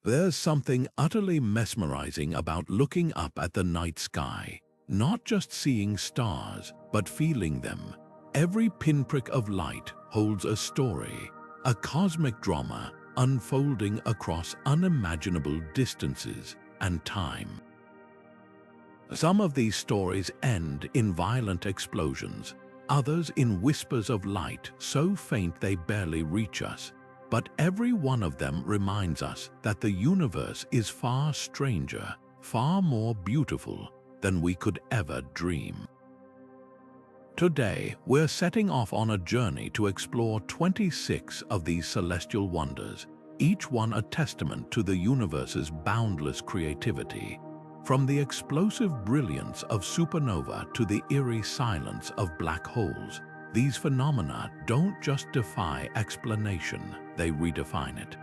There's something utterly mesmerizing about looking up at the night sky, not just seeing stars, but feeling them. Every pinprick of light holds a story, a cosmic drama unfolding across unimaginable distances and time. Some of these stories end in violent explosions, others in whispers of light so faint they barely reach us. But every one of them reminds us that the universe is far stranger, far more beautiful than we could ever dream. Today, we're setting off on a journey to explore 26 of these celestial wonders, each one a testament to the universe's boundless creativity. From the explosive brilliance of supernova to the eerie silence of black holes, these phenomena don't just defy explanation, they redefine it.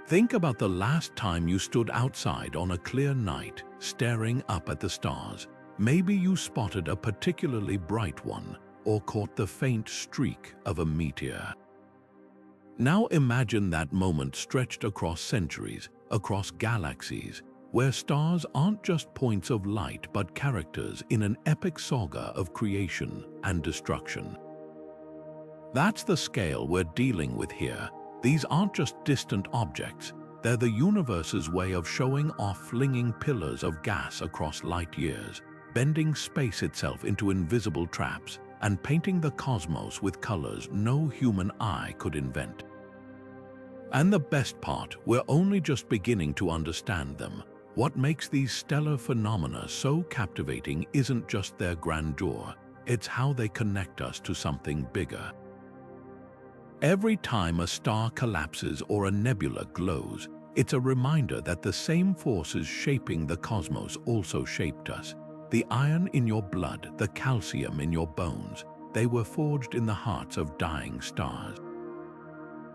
Think about the last time you stood outside on a clear night, staring up at the stars. Maybe you spotted a particularly bright one, or caught the faint streak of a meteor. Now imagine that moment stretched across centuries, across galaxies, where stars aren't just points of light but characters in an epic saga of creation and destruction. That's the scale we're dealing with here. These aren't just distant objects, they're the universe's way of showing off, flinging pillars of gas across light years, bending space itself into invisible traps, and painting the cosmos with colors no human eye could invent. And the best part, we're only just beginning to understand them. What makes these stellar phenomena so captivating isn't just their grandeur, it's how they connect us to something bigger. Every time a star collapses or a nebula glows, it's a reminder that the same forces shaping the cosmos also shaped us. The iron in your blood, the calcium in your bones, they were forged in the hearts of dying stars.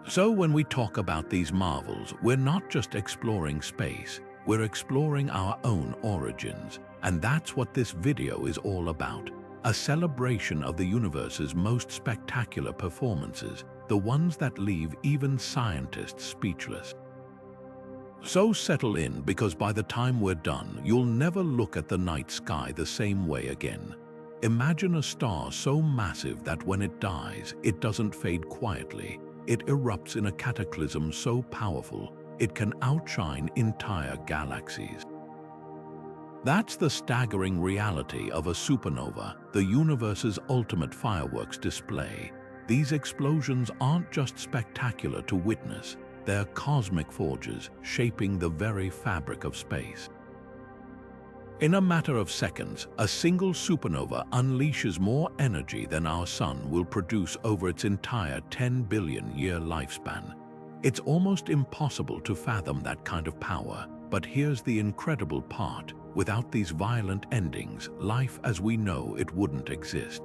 So when we talk about these marvels, we're not just exploring space, we're exploring our own origins. And that's what this video is all about. A celebration of the universe's most spectacular performances, the ones that leave even scientists speechless. So settle in, because by the time we're done, you'll never look at the night sky the same way again. Imagine a star so massive that when it dies, it doesn't fade quietly. It erupts in a cataclysm so powerful, it can outshine entire galaxies. That's the staggering reality of a supernova, the universe's ultimate fireworks display. These explosions aren't just spectacular to witness, they're cosmic forges shaping the very fabric of space. In a matter of seconds, a single supernova unleashes more energy than our sun will produce over its entire 10 billion-year lifespan. It's almost impossible to fathom that kind of power, but here's the incredible part. Without these violent endings, life as we know it wouldn't exist.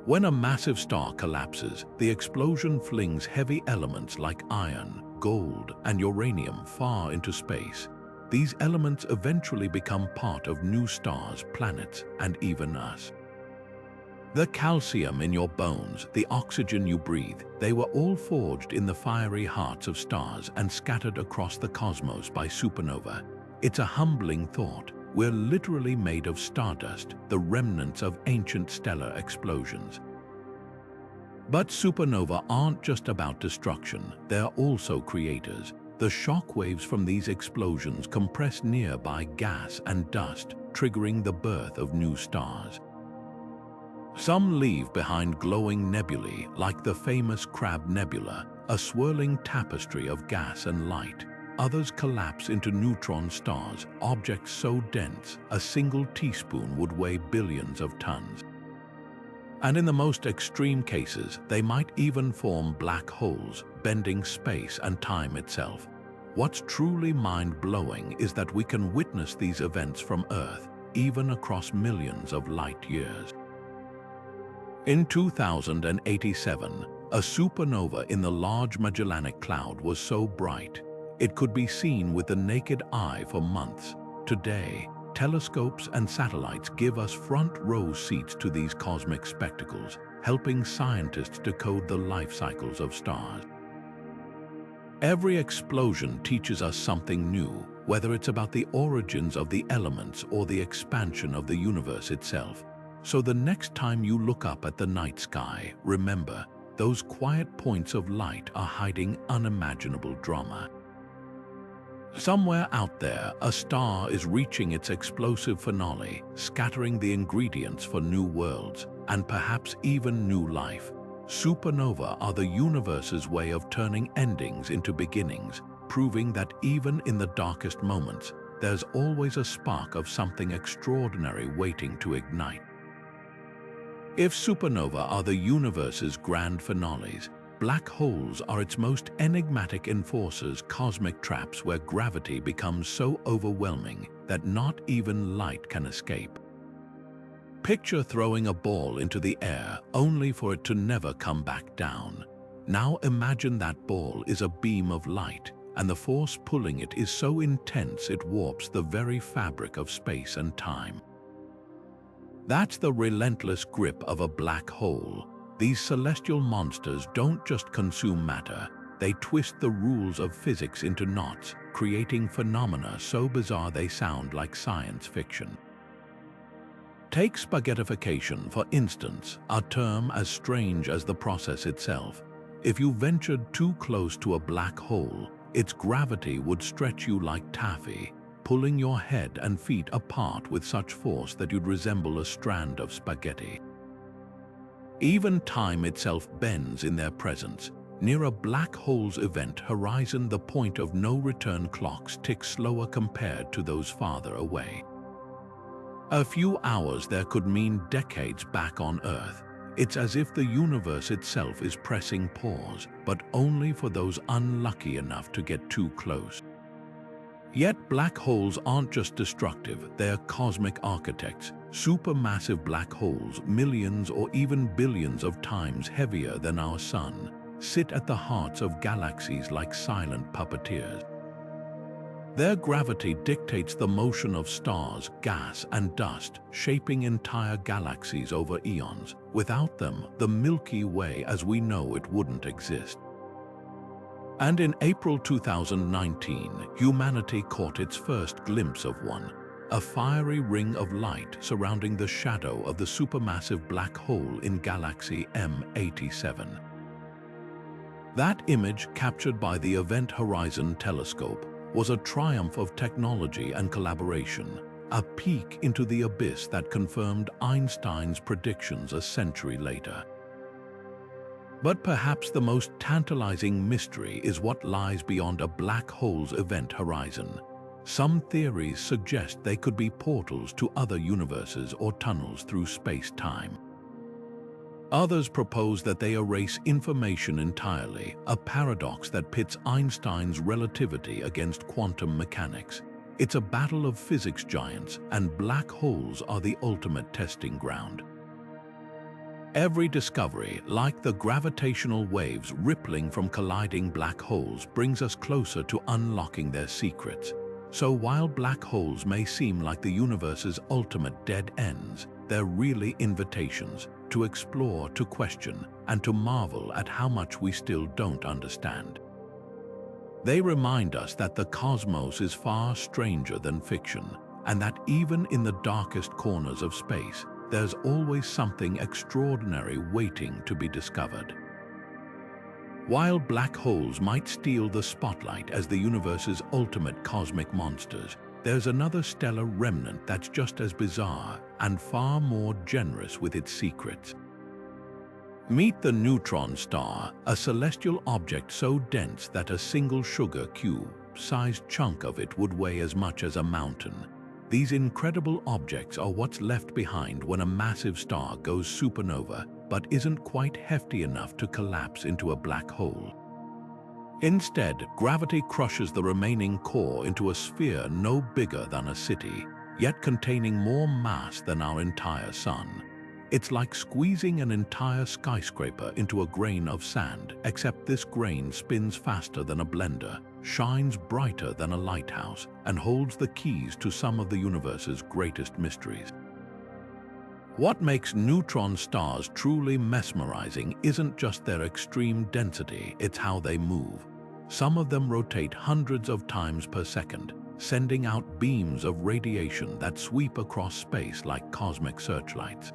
When a massive star collapses, the explosion flings heavy elements like iron, gold, and uranium far into space. These elements eventually become part of new stars, planets, and even us. The calcium in your bones, the oxygen you breathe, they were all forged in the fiery hearts of stars and scattered across the cosmos by supernova. It's a humbling thought. We're literally made of stardust, the remnants of ancient stellar explosions. But supernova aren't just about destruction, they're also creators. The shock waves from these explosions compress nearby gas and dust, triggering the birth of new stars. Some leave behind glowing nebulae like the famous Crab Nebula, a swirling tapestry of gas and light. Others collapse into neutron stars, objects so dense a single teaspoon would weigh billions of tons. And in the most extreme cases, they might even form black holes, bending space and time itself. What's truly mind-blowing is that we can witness these events from Earth, even across millions of light years. In 2087, a supernova in the Large Magellanic Cloud was so bright, it could be seen with the naked eye for months. Today, telescopes and satellites give us front-row seats to these cosmic spectacles, helping scientists decode the life cycles of stars. Every explosion teaches us something new, whether it's about the origins of the elements or the expansion of the universe itself. So the next time you look up at the night sky, remember, those quiet points of light are hiding unimaginable drama. Somewhere out there, a star is reaching its explosive finale, scattering the ingredients for new worlds, and perhaps even new life. Supernova are the universe's way of turning endings into beginnings, proving that even in the darkest moments, there's always a spark of something extraordinary waiting to ignite. If supernova are the universe's grand finales, black holes are its most enigmatic enforcers, cosmic traps where gravity becomes so overwhelming that not even light can escape. Picture throwing a ball into the air only for it to never come back down. Now imagine that ball is a beam of light, and the force pulling it is so intense it warps the very fabric of space and time. That's the relentless grip of a black hole. These celestial monsters don't just consume matter, they twist the rules of physics into knots, creating phenomena so bizarre they sound like science fiction. Take spaghettification, for instance, a term as strange as the process itself. If you ventured too close to a black hole, its gravity would stretch you like taffy, pulling your head and feet apart with such force that you'd resemble a strand of spaghetti. Even time itself bends in their presence. Near a black hole's event horizon, the point of no return clocks tick slower compared to those farther away. A few hours there could mean decades back on Earth. It's as if the universe itself is pressing pause, but only for those unlucky enough to get too close. Yet black holes aren't just destructive, they're cosmic architects. Supermassive black holes, millions or even billions of times heavier than our sun, sit at the hearts of galaxies like silent puppeteers. Their gravity dictates the motion of stars, gas, and dust, shaping entire galaxies over eons. Without them, the Milky Way as we know it wouldn't exist. And in April 2019, humanity caught its first glimpse of one, a fiery ring of light surrounding the shadow of the supermassive black hole in galaxy M87. That image, captured by the Event Horizon Telescope, was a triumph of technology and collaboration, a peek into the abyss that confirmed Einstein's predictions a century later. But perhaps the most tantalizing mystery is what lies beyond a black hole's event horizon. Some theories suggest they could be portals to other universes or tunnels through space-time. Others propose that they erase information entirely, a paradox that pits Einstein's relativity against quantum mechanics. It's a battle of physics giants, and black holes are the ultimate testing ground. Every discovery, like the gravitational waves rippling from colliding black holes, brings us closer to unlocking their secrets. So while black holes may seem like the universe's ultimate dead ends, they're really invitations to explore, to question, and to marvel at how much we still don't understand. They remind us that the cosmos is far stranger than fiction, and that even in the darkest corners of space, there's always something extraordinary waiting to be discovered. While black holes might steal the spotlight as the universe's ultimate cosmic monsters, there's another stellar remnant that's just as bizarre and far more generous with its secrets. Meet the neutron star, a celestial object so dense that a single sugar cube-sized chunk of it would weigh as much as a mountain. These incredible objects are what's left behind when a massive star goes supernova but isn't quite hefty enough to collapse into a black hole. Instead, gravity crushes the remaining core into a sphere no bigger than a city, yet containing more mass than our entire sun. It's like squeezing an entire skyscraper into a grain of sand, except this grain spins faster than a blender, shines brighter than a lighthouse, and holds the keys to some of the universe's greatest mysteries. What makes neutron stars truly mesmerizing isn't just their extreme density, it's how they move. Some of them rotate hundreds of times per second, sending out beams of radiation that sweep across space like cosmic searchlights.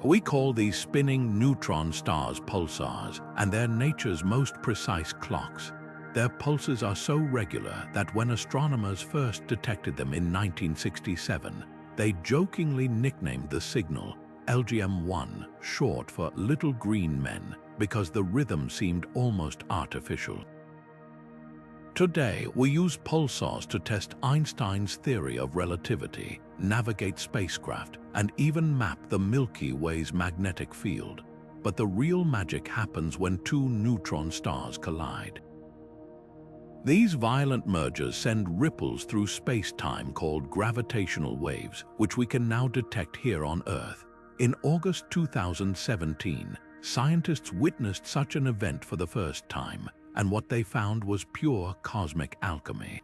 We call these spinning neutron stars pulsars, and they're nature's most precise clocks. Their pulses are so regular that when astronomers first detected them in 1967, they jokingly nicknamed the signal LGM-1, short for Little Green Men, because the rhythm seemed almost artificial. Today, we use pulsars to test Einstein's theory of relativity, navigate spacecraft, and even map the Milky Way's magnetic field. But the real magic happens when two neutron stars collide. These violent mergers send ripples through space-time called gravitational waves, which we can now detect here on Earth. In August 2017, scientists witnessed such an event for the first time, and what they found was pure cosmic alchemy.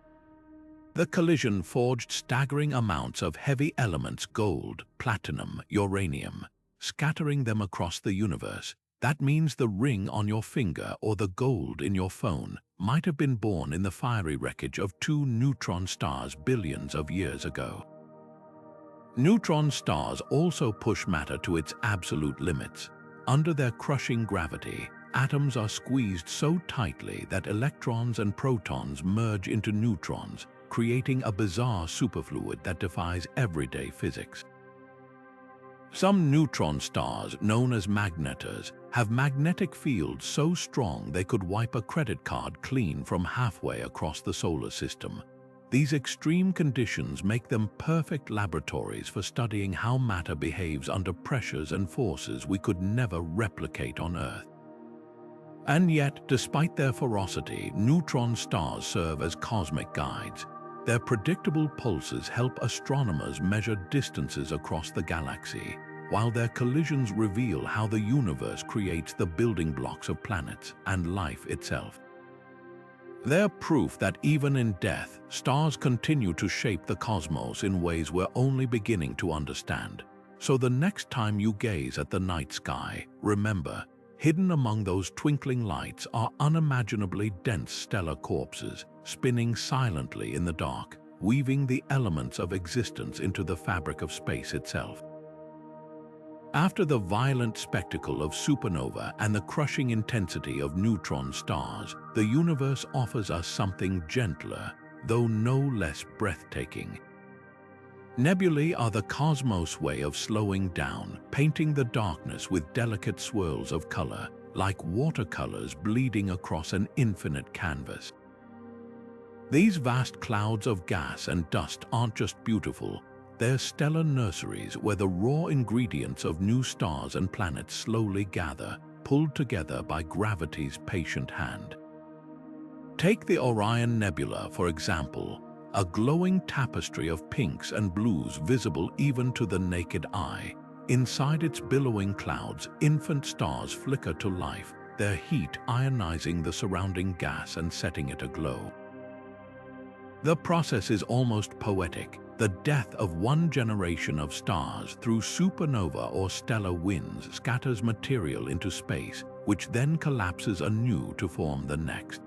The collision forged staggering amounts of heavy elements: gold, platinum, uranium, scattering them across the universe. That means the ring on your finger or the gold in your phone might have been born in the fiery wreckage of two neutron stars billions of years ago. Neutron stars also push matter to its absolute limits. Under their crushing gravity, atoms are squeezed so tightly that electrons and protons merge into neutrons, creating a bizarre superfluid that defies everyday physics. Some neutron stars, known as magnetars, have magnetic fields so strong they could wipe a credit card clean from halfway across the solar system. These extreme conditions make them perfect laboratories for studying how matter behaves under pressures and forces we could never replicate on Earth. And yet, despite their ferocity, neutron stars serve as cosmic guides. Their predictable pulses help astronomers measure distances across the galaxy, while their collisions reveal how the universe creates the building blocks of planets and life itself. They're proof that even in death, stars continue to shape the cosmos in ways we're only beginning to understand. So the next time you gaze at the night sky, remember, hidden among those twinkling lights are unimaginably dense stellar corpses, spinning silently in the dark, weaving the elements of existence into the fabric of space itself. After the violent spectacle of supernova and the crushing intensity of neutron stars, the universe offers us something gentler, though no less breathtaking. Nebulae are the cosmos' way of slowing down, painting the darkness with delicate swirls of color, like watercolors bleeding across an infinite canvas. These vast clouds of gas and dust aren't just beautiful, they're stellar nurseries where the raw ingredients of new stars and planets slowly gather, pulled together by gravity's patient hand. Take the Orion Nebula, for example, a glowing tapestry of pinks and blues visible even to the naked eye. Inside its billowing clouds, infant stars flicker to life, their heat ionizing the surrounding gas and setting it aglow. The process is almost poetic. The death of one generation of stars through supernova or stellar winds scatters material into space, which then collapses anew to form the next.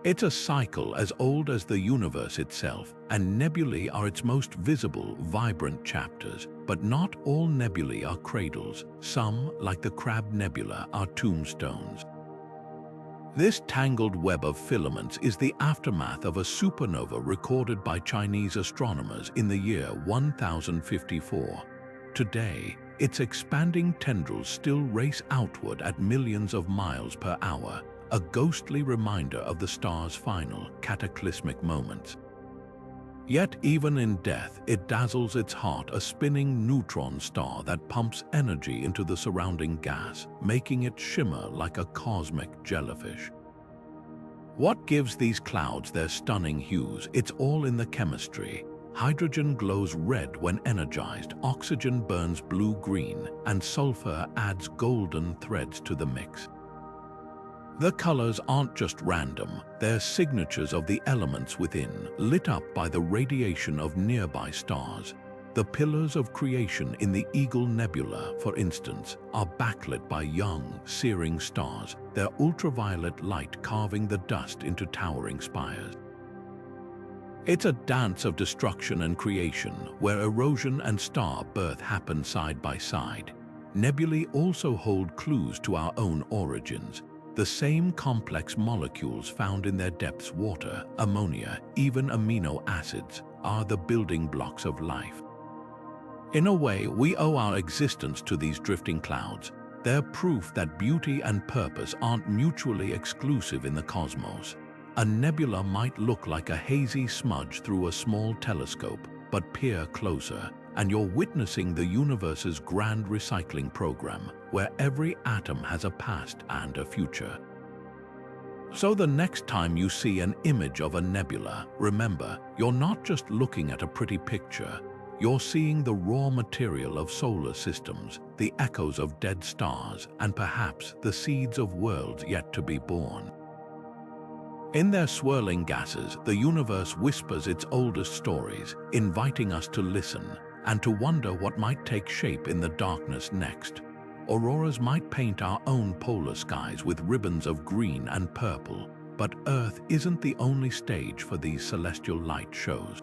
It's a cycle as old as the universe itself, and nebulae are its most visible, vibrant chapters. But not all nebulae are cradles. Some, like the Crab Nebula, are tombstones. This tangled web of filaments is the aftermath of a supernova recorded by Chinese astronomers in the year 1054. Today, its expanding tendrils still race outward at millions of miles per hour, a ghostly reminder of the star's final, cataclysmic moments. Yet even in death, it dazzles its heart, a spinning neutron star that pumps energy into the surrounding gas, making it shimmer like a cosmic jellyfish. What gives these clouds their stunning hues? It's all in the chemistry. Hydrogen glows red when energized, oxygen burns blue-green, and sulfur adds golden threads to the mix. The colors aren't just random, they're signatures of the elements within, lit up by the radiation of nearby stars. The pillars of creation in the Eagle Nebula, for instance, are backlit by young, searing stars, their ultraviolet light carving the dust into towering spires. It's a dance of destruction and creation, where erosion and star birth happen side by side. Nebulae also hold clues to our own origins. The same complex molecules found in their depths, water, ammonia, even amino acids, are the building blocks of life. In a way, we owe our existence to these drifting clouds. They're proof that beauty and purpose aren't mutually exclusive in the cosmos. A nebula might look like a hazy smudge through a small telescope, but peer closer, and you're witnessing the universe's grand recycling program, where every atom has a past and a future. So the next time you see an image of a nebula, remember, you're not just looking at a pretty picture. You're seeing the raw material of solar systems, the echoes of dead stars, and perhaps the seeds of worlds yet to be born. In their swirling gases, the universe whispers its oldest stories, inviting us to listen and to wonder what might take shape in the darkness next. Auroras might paint our own polar skies with ribbons of green and purple, but Earth isn't the only stage for these celestial light shows.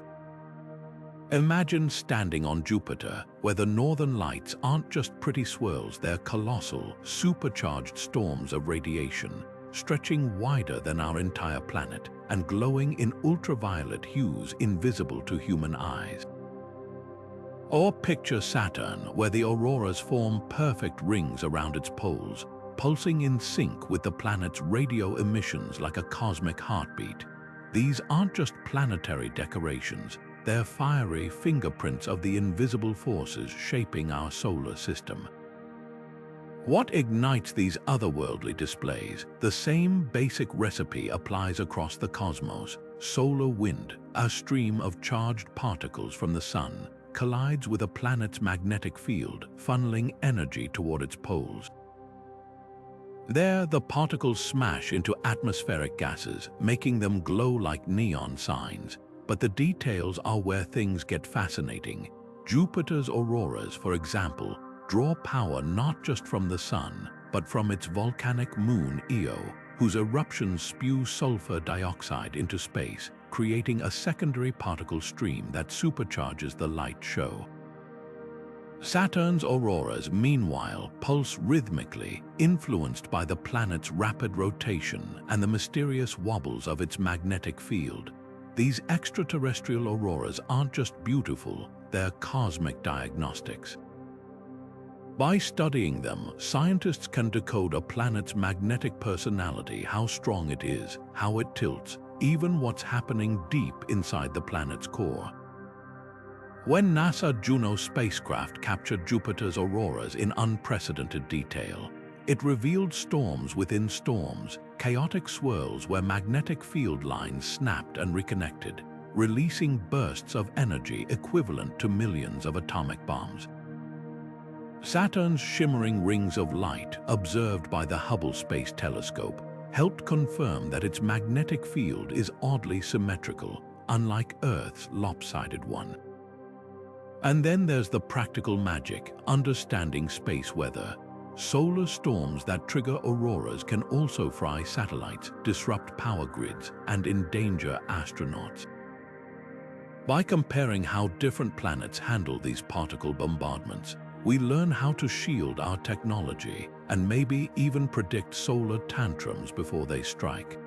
Imagine standing on Jupiter, where the northern lights aren't just pretty swirls, they're colossal, supercharged storms of radiation, stretching wider than our entire planet and glowing in ultraviolet hues invisible to human eyes. Or picture Saturn, where the auroras form perfect rings around its poles, pulsing in sync with the planet's radio emissions like a cosmic heartbeat. These aren't just planetary decorations, they're fiery fingerprints of the invisible forces shaping our solar system. What ignites these otherworldly displays? The same basic recipe applies across the cosmos. Solar wind, a stream of charged particles from the sun, collides with a planet's magnetic field, funneling energy toward its poles. There, the particles smash into atmospheric gases, making them glow like neon signs. But the details are where things get fascinating. Jupiter's auroras, for example, draw power not just from the sun, but from its volcanic moon Io, whose eruptions spew sulfur dioxide into space, creating a secondary particle stream that supercharges the light show. Saturn's auroras, meanwhile, pulse rhythmically, influenced by the planet's rapid rotation and the mysterious wobbles of its magnetic field. These extraterrestrial auroras aren't just beautiful, they're cosmic diagnostics. By studying them, scientists can decode a planet's magnetic personality, how strong it is, how it tilts, even what's happening deep inside the planet's core. When NASA Juno spacecraft captured Jupiter's auroras in unprecedented detail, it revealed storms within storms, chaotic swirls where magnetic field lines snapped and reconnected, releasing bursts of energy equivalent to millions of atomic bombs. Saturn's shimmering rings of light, observed by the Hubble Space Telescope, helped confirm that its magnetic field is oddly symmetrical, unlike Earth's lopsided one. And then there's the practical magic, understanding space weather. Solar storms that trigger auroras can also fry satellites, disrupt power grids, and endanger astronauts. By comparing how different planets handle these particle bombardments, we learn how to shield our technology and maybe even predict solar tantrums before they strike.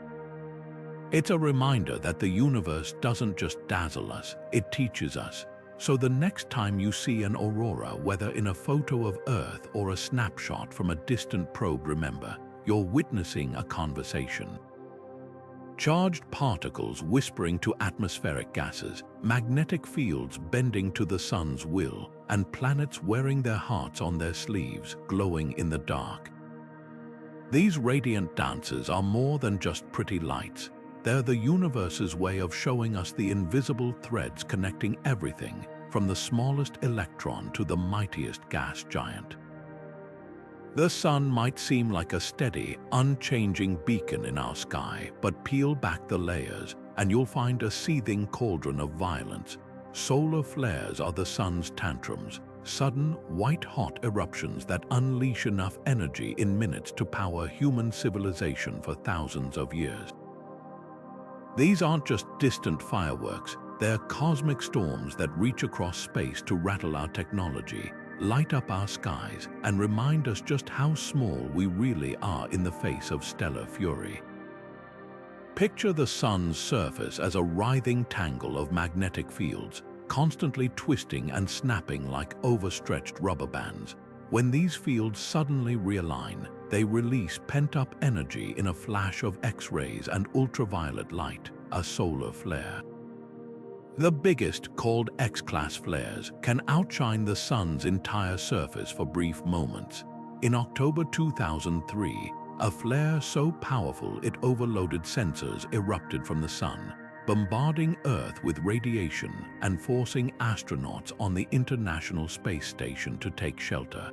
It's a reminder that the universe doesn't just dazzle us, it teaches us. So the next time you see an aurora, whether in a photo of Earth or a snapshot from a distant probe, remember, you're witnessing a conversation. Charged particles whispering to atmospheric gases, magnetic fields bending to the sun's will, and planets wearing their hearts on their sleeves, glowing in the dark. These radiant dances are more than just pretty lights. They're the universe's way of showing us the invisible threads connecting everything, from the smallest electron to the mightiest gas giant. The sun might seem like a steady, unchanging beacon in our sky, but peel back the layers, and you'll find a seething cauldron of violence. Solar flares are the sun's tantrums, sudden, white-hot eruptions that unleash enough energy in minutes to power human civilization for thousands of years. These aren't just distant fireworks, they're cosmic storms that reach across space to rattle our technology, light up our skies, and remind us just how small we really are in the face of stellar fury. Picture the sun's surface as a writhing tangle of magnetic fields, constantly twisting and snapping like overstretched rubber bands. When these fields suddenly realign, they release pent-up energy in a flash of X-rays and ultraviolet light, a solar flare. The biggest, called X-class flares, can outshine the sun's entire surface for brief moments. In October 2003, a flare so powerful it overloaded sensors erupted from the sun, bombarding Earth with radiation and forcing astronauts on the International Space Station to take shelter.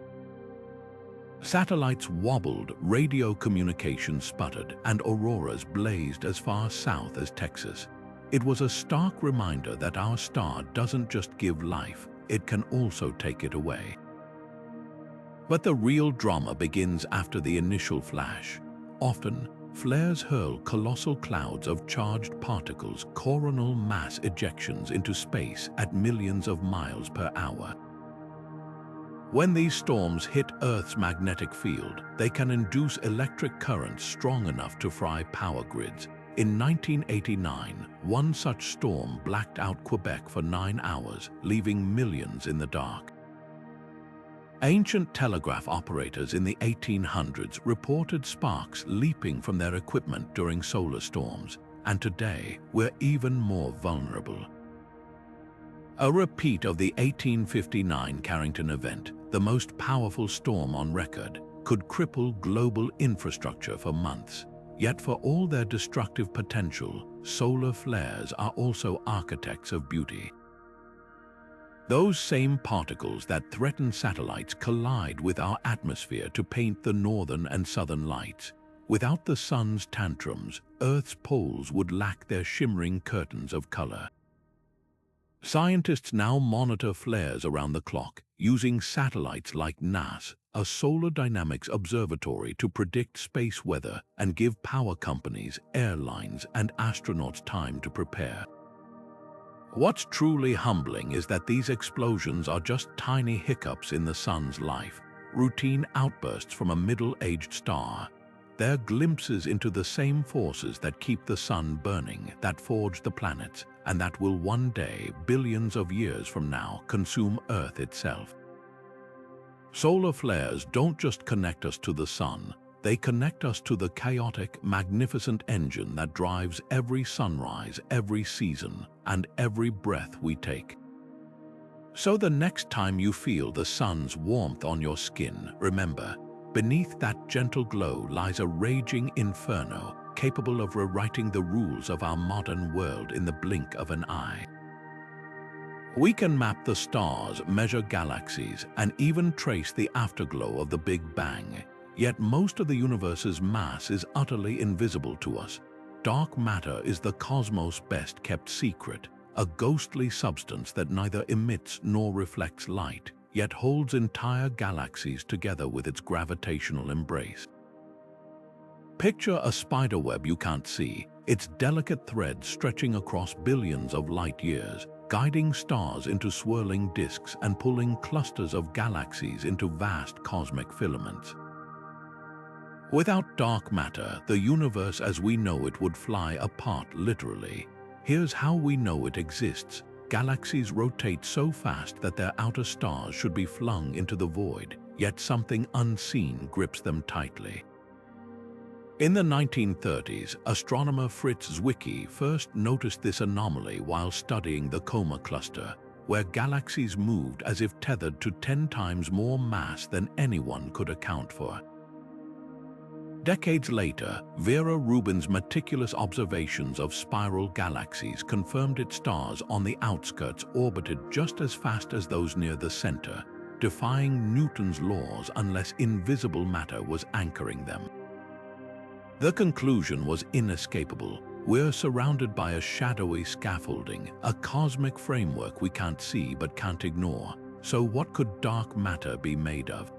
Satellites wobbled, radio communications sputtered, and auroras blazed as far south as Texas. It was a stark reminder that our star doesn't just give life, it can also take it away. But the real drama begins after the initial flash. Often, flares hurl colossal clouds of charged particles, coronal mass ejections into space at millions of miles per hour. When these storms hit Earth's magnetic field, they can induce electric currents strong enough to fry power grids. In 1989, one such storm blacked out Quebec for 9 hours, leaving millions in the dark. Ancient telegraph operators in the 1800s reported sparks leaping from their equipment during solar storms, and today we're even more vulnerable. A repeat of the 1859 Carrington event, the most powerful storm on record, could cripple global infrastructure for months. Yet for all their destructive potential, solar flares are also architects of beauty. Those same particles that threaten satellites collide with our atmosphere to paint the northern and southern lights. Without the sun's tantrums, Earth's poles would lack their shimmering curtains of color. Scientists now monitor flares around the clock, using satellites like NASA, a solar dynamics observatory, to predict space weather and give power companies, airlines, and astronauts time to prepare. What's truly humbling is that these explosions are just tiny hiccups in the sun's life, routine outbursts from a middle-aged star. They're glimpses into the same forces that keep the sun burning, that forge the planets, and that will one day, billions of years from now, consume Earth itself. Solar flares don't just connect us to the sun, they connect us to the chaotic, magnificent engine that drives every sunrise, every season, and every breath we take. So the next time you feel the sun's warmth on your skin, remember, beneath that gentle glow lies a raging inferno, capable of rewriting the rules of our modern world in the blink of an eye. We can map the stars, measure galaxies, and even trace the afterglow of the Big Bang. Yet most of the universe's mass is utterly invisible to us. Dark matter is the cosmos' best-kept secret, a ghostly substance that neither emits nor reflects light, yet holds entire galaxies together with its gravitational embrace. Picture a spiderweb you can't see, its delicate threads stretching across billions of light-years, guiding stars into swirling disks and pulling clusters of galaxies into vast cosmic filaments. Without dark matter, the universe as we know it would fly apart literally. Here's how we know it exists. Galaxies rotate so fast that their outer stars should be flung into the void, yet something unseen grips them tightly. In the 1930s, astronomer Fritz Zwicky first noticed this anomaly while studying the Coma cluster, where galaxies moved as if tethered to 10 times more mass than anyone could account for. Decades later, Vera Rubin's meticulous observations of spiral galaxies confirmed its stars on the outskirts orbited just as fast as those near the center, defying Newton's laws unless invisible matter was anchoring them. The conclusion was inescapable. We're surrounded by a shadowy scaffolding, a cosmic framework we can't see but can't ignore. So what could dark matter be made of?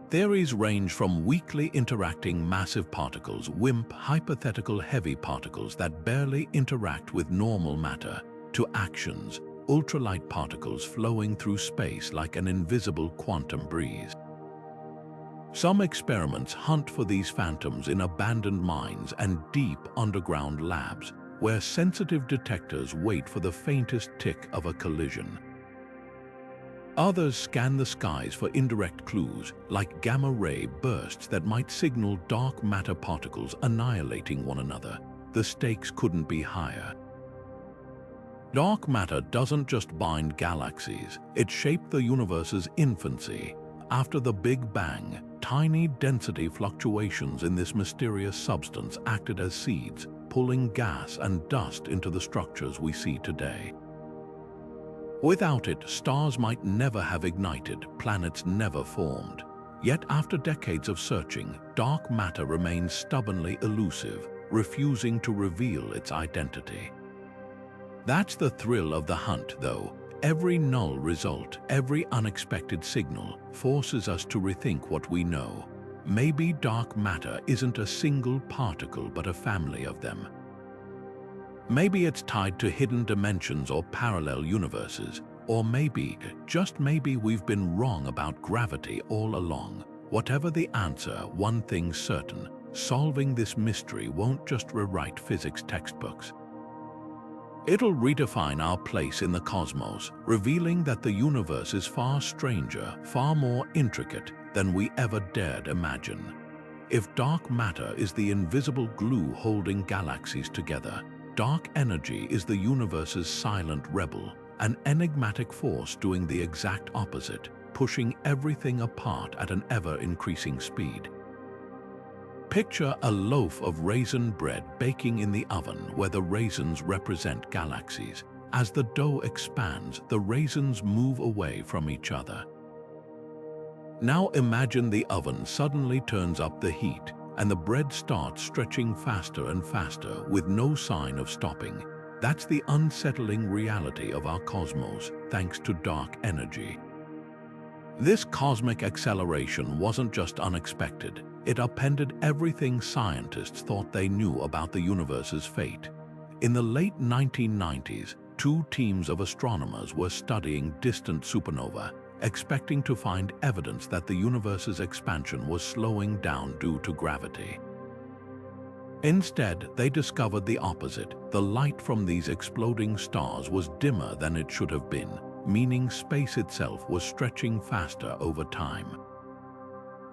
Theories range from weakly interacting massive particles, WIMP, hypothetical heavy particles that barely interact with normal matter, to actions, ultralight particles flowing through space like an invisible quantum breeze. Some experiments hunt for these phantoms in abandoned mines and deep underground labs, where sensitive detectors wait for the faintest tick of a collision. Others scan the skies for indirect clues, like gamma-ray bursts that might signal dark matter particles annihilating one another. The stakes couldn't be higher. Dark matter doesn't just bind galaxies, it shaped the universe's infancy. After the Big Bang, tiny density fluctuations in this mysterious substance acted as seeds, pulling gas and dust into the structures we see today. Without it, stars might never have ignited, planets never formed. Yet after decades of searching, dark matter remains stubbornly elusive, refusing to reveal its identity. That's the thrill of the hunt, though. Every null result, every unexpected signal, forces us to rethink what we know. Maybe dark matter isn't a single particle but a family of them. Maybe it's tied to hidden dimensions or parallel universes, or maybe, just maybe, we've been wrong about gravity all along. Whatever the answer, one thing's certain: solving this mystery won't just rewrite physics textbooks. It'll redefine our place in the cosmos, revealing that the universe is far stranger, far more intricate than we ever dared imagine. If dark matter is the invisible glue holding galaxies together, dark energy is the universe's silent rebel, an enigmatic force doing the exact opposite, pushing everything apart at an ever-increasing speed. Picture a loaf of raisin bread baking in the oven where the raisins represent galaxies. As the dough expands, the raisins move away from each other. Now imagine the oven suddenly turns up the heat, and the bread starts stretching faster and faster with no sign of stopping. That's the unsettling reality of our cosmos, thanks to dark energy. This cosmic acceleration wasn't just unexpected. It upended everything scientists thought they knew about the universe's fate. In the late 1990s, two teams of astronomers were studying distant supernova, expecting to find evidence that the universe's expansion was slowing down due to gravity. Instead, they discovered the opposite. The light from these exploding stars was dimmer than it should have been, meaning space itself was stretching faster over time.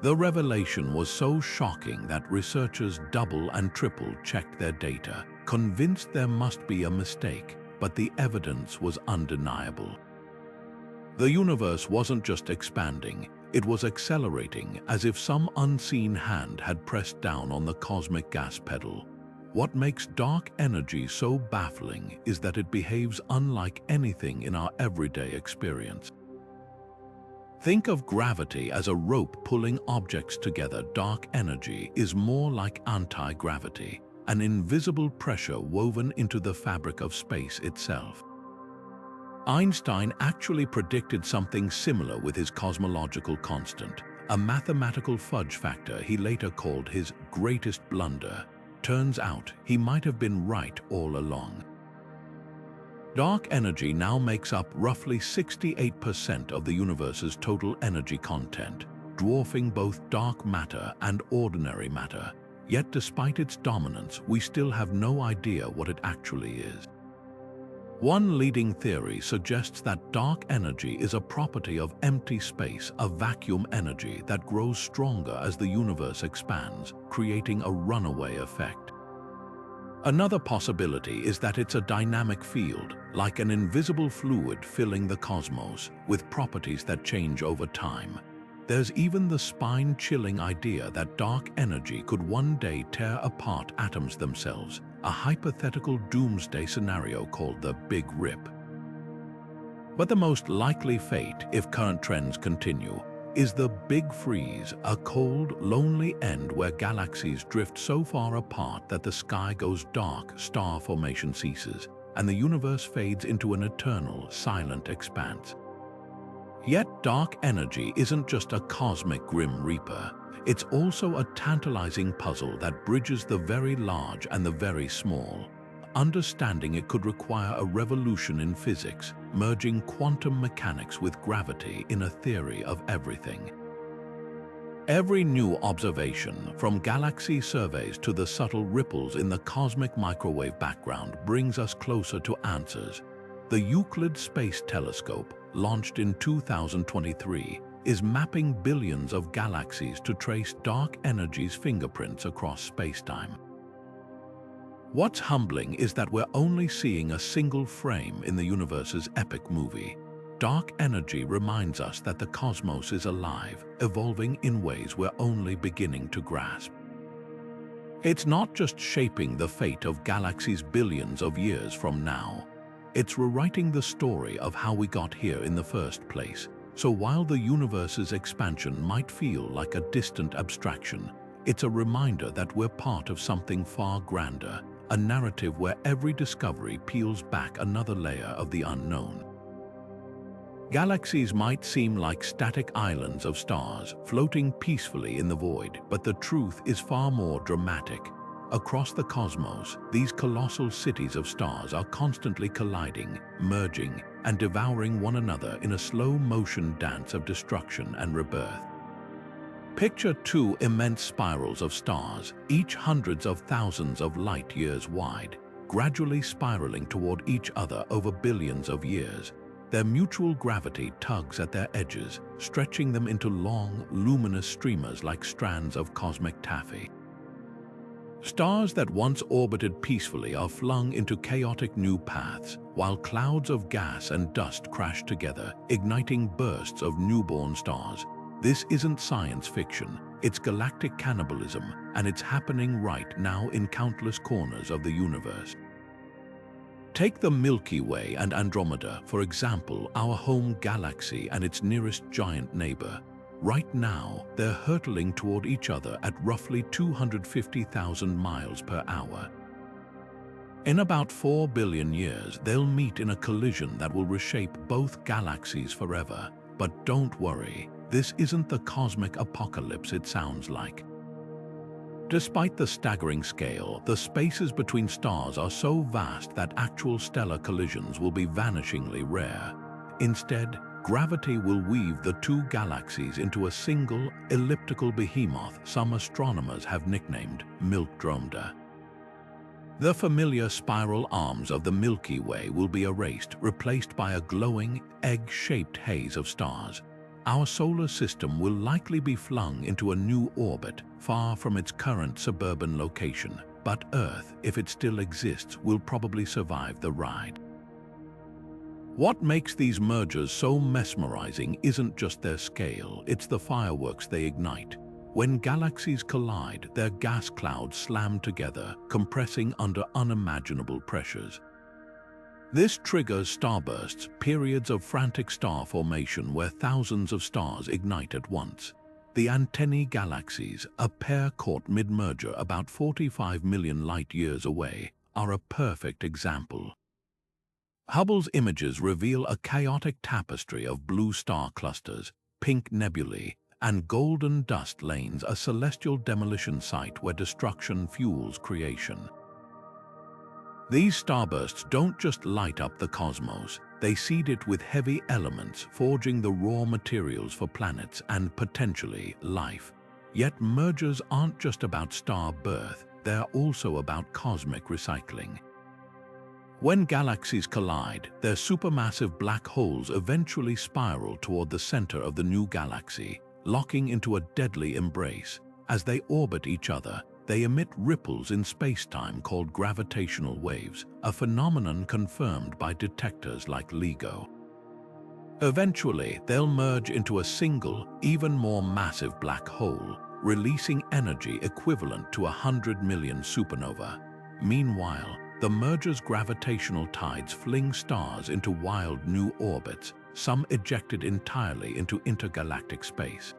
The revelation was so shocking that researchers double and triple checked their data, convinced there must be a mistake, but the evidence was undeniable. The universe wasn't just expanding, it was accelerating, as if some unseen hand had pressed down on the cosmic gas pedal. What makes dark energy so baffling is that it behaves unlike anything in our everyday experience. Think of gravity as a rope pulling objects together. Dark energy is more like anti-gravity, an invisible pressure woven into the fabric of space itself. Einstein actually predicted something similar with his cosmological constant, a mathematical fudge factor he later called his greatest blunder. Turns out he might have been right all along. Dark energy now makes up roughly 68% of the universe's total energy content, dwarfing both dark matter and ordinary matter. Yet despite its dominance, we still have no idea what it actually is. One leading theory suggests that dark energy is a property of empty space, a vacuum energy that grows stronger as the universe expands, creating a runaway effect. Another possibility is that it's a dynamic field, like an invisible fluid filling the cosmos, with properties that change over time. There's even the spine-chilling idea that dark energy could one day tear apart atoms themselves, a hypothetical doomsday scenario called the Big Rip. But the most likely fate, if current trends continue, is the Big Freeze, a cold, lonely end where galaxies drift so far apart that the sky goes dark, star formation ceases, and the universe fades into an eternal, silent expanse. Yet dark energy isn't just a cosmic grim reaper. It's also a tantalizing puzzle that bridges the very large and the very small. Understanding it could require a revolution in physics, merging quantum mechanics with gravity in a theory of everything. Every new observation, from galaxy surveys to the subtle ripples in the cosmic microwave background, brings us closer to answers. The Euclid Space Telescope, launched in 2023, is mapping billions of galaxies to trace dark energy's fingerprints across spacetime. What's humbling is that we're only seeing a single frame in the universe's epic movie. Dark energy reminds us that the cosmos is alive, evolving in ways we're only beginning to grasp. It's not just shaping the fate of galaxies billions of years from now. It's rewriting the story of how we got here in the first place. So while the universe's expansion might feel like a distant abstraction, it's a reminder that we're part of something far grander, a narrative where every discovery peels back another layer of the unknown. Galaxies might seem like static islands of stars floating peacefully in the void, but the truth is far more dramatic. Across the cosmos, these colossal cities of stars are constantly colliding, merging, and devouring one another in a slow-motion dance of destruction and rebirth. Picture two immense spirals of stars, each hundreds of thousands of light-years wide, gradually spiraling toward each other over billions of years. Their mutual gravity tugs at their edges, stretching them into long, luminous streamers like strands of cosmic taffy. Stars that once orbited peacefully are flung into chaotic new paths, while clouds of gas and dust crash together, igniting bursts of newborn stars. This isn't science fiction, it's galactic cannibalism, and it's happening right now in countless corners of the universe. Take the Milky Way and Andromeda, for example, our home galaxy and its nearest giant neighbor. Right now, they're hurtling toward each other at roughly 250,000 miles per hour. In about 4 billion years, they'll meet in a collision that will reshape both galaxies forever. But don't worry, this isn't the cosmic apocalypse it sounds like. Despite the staggering scale, the spaces between stars are so vast that actual stellar collisions will be vanishingly rare. Instead, gravity will weave the two galaxies into a single, elliptical behemoth some astronomers have nicknamed Milkdromeda. The familiar spiral arms of the Milky Way will be erased, replaced by a glowing, egg-shaped haze of stars. Our solar system will likely be flung into a new orbit, far from its current suburban location. But Earth, if it still exists, will probably survive the ride. What makes these mergers so mesmerizing isn't just their scale, it's the fireworks they ignite. When galaxies collide, their gas clouds slam together, compressing under unimaginable pressures. This triggers starbursts, periods of frantic star formation where thousands of stars ignite at once. The Antennae galaxies, a pair caught mid-merger about 45 million light-years away, are a perfect example. Hubble's images reveal a chaotic tapestry of blue star clusters, pink nebulae, and golden dust lanes, a celestial demolition site where destruction fuels creation. These starbursts don't just light up the cosmos, they seed it with heavy elements, forging the raw materials for planets and, potentially, life. Yet mergers aren't just about star birth, they're also about cosmic recycling. When galaxies collide, their supermassive black holes eventually spiral toward the center of the new galaxy, locking into a deadly embrace. As they orbit each other, they emit ripples in space-time called gravitational waves, a phenomenon confirmed by detectors like LIGO. Eventually, they'll merge into a single, even more massive black hole, releasing energy equivalent to 100 million supernovae. Meanwhile, the merger's gravitational tides fling stars into wild new orbits, some ejected entirely into intergalactic space.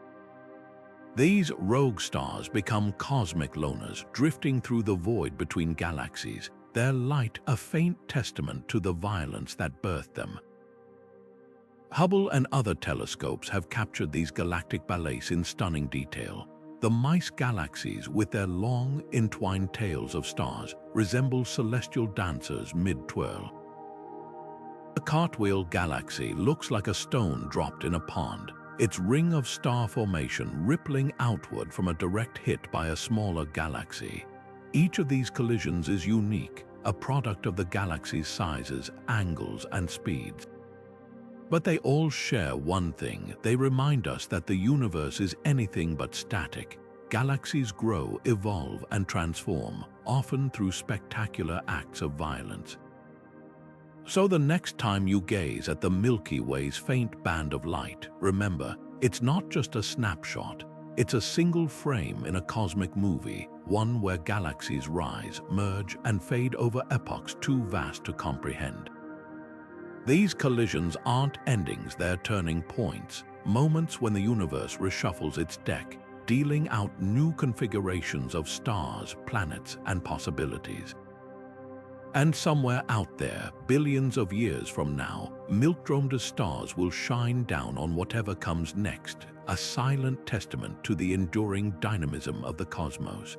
These rogue stars become cosmic loners, drifting through the void between galaxies, their light a faint testament to the violence that birthed them. Hubble and other telescopes have captured these galactic ballets in stunning detail. The mice galaxies, with their long, entwined tails of stars, resemble celestial dancers mid-twirl. A cartwheel galaxy looks like a stone dropped in a pond, its ring of star formation rippling outward from a direct hit by a smaller galaxy. Each of these collisions is unique, a product of the galaxy's sizes, angles, and speeds. But they all share one thing: they remind us that the universe is anything but static. Galaxies grow, evolve, and transform, often through spectacular acts of violence. So the next time you gaze at the Milky Way's faint band of light, remember, it's not just a snapshot, it's a single frame in a cosmic movie, one where galaxies rise, merge, and fade over epochs too vast to comprehend. These collisions aren't endings, they're turning points, moments when the universe reshuffles its deck, dealing out new configurations of stars, planets, and possibilities. And somewhere out there, billions of years from now, milk-domed stars will shine down on whatever comes next, a silent testament to the enduring dynamism of the cosmos.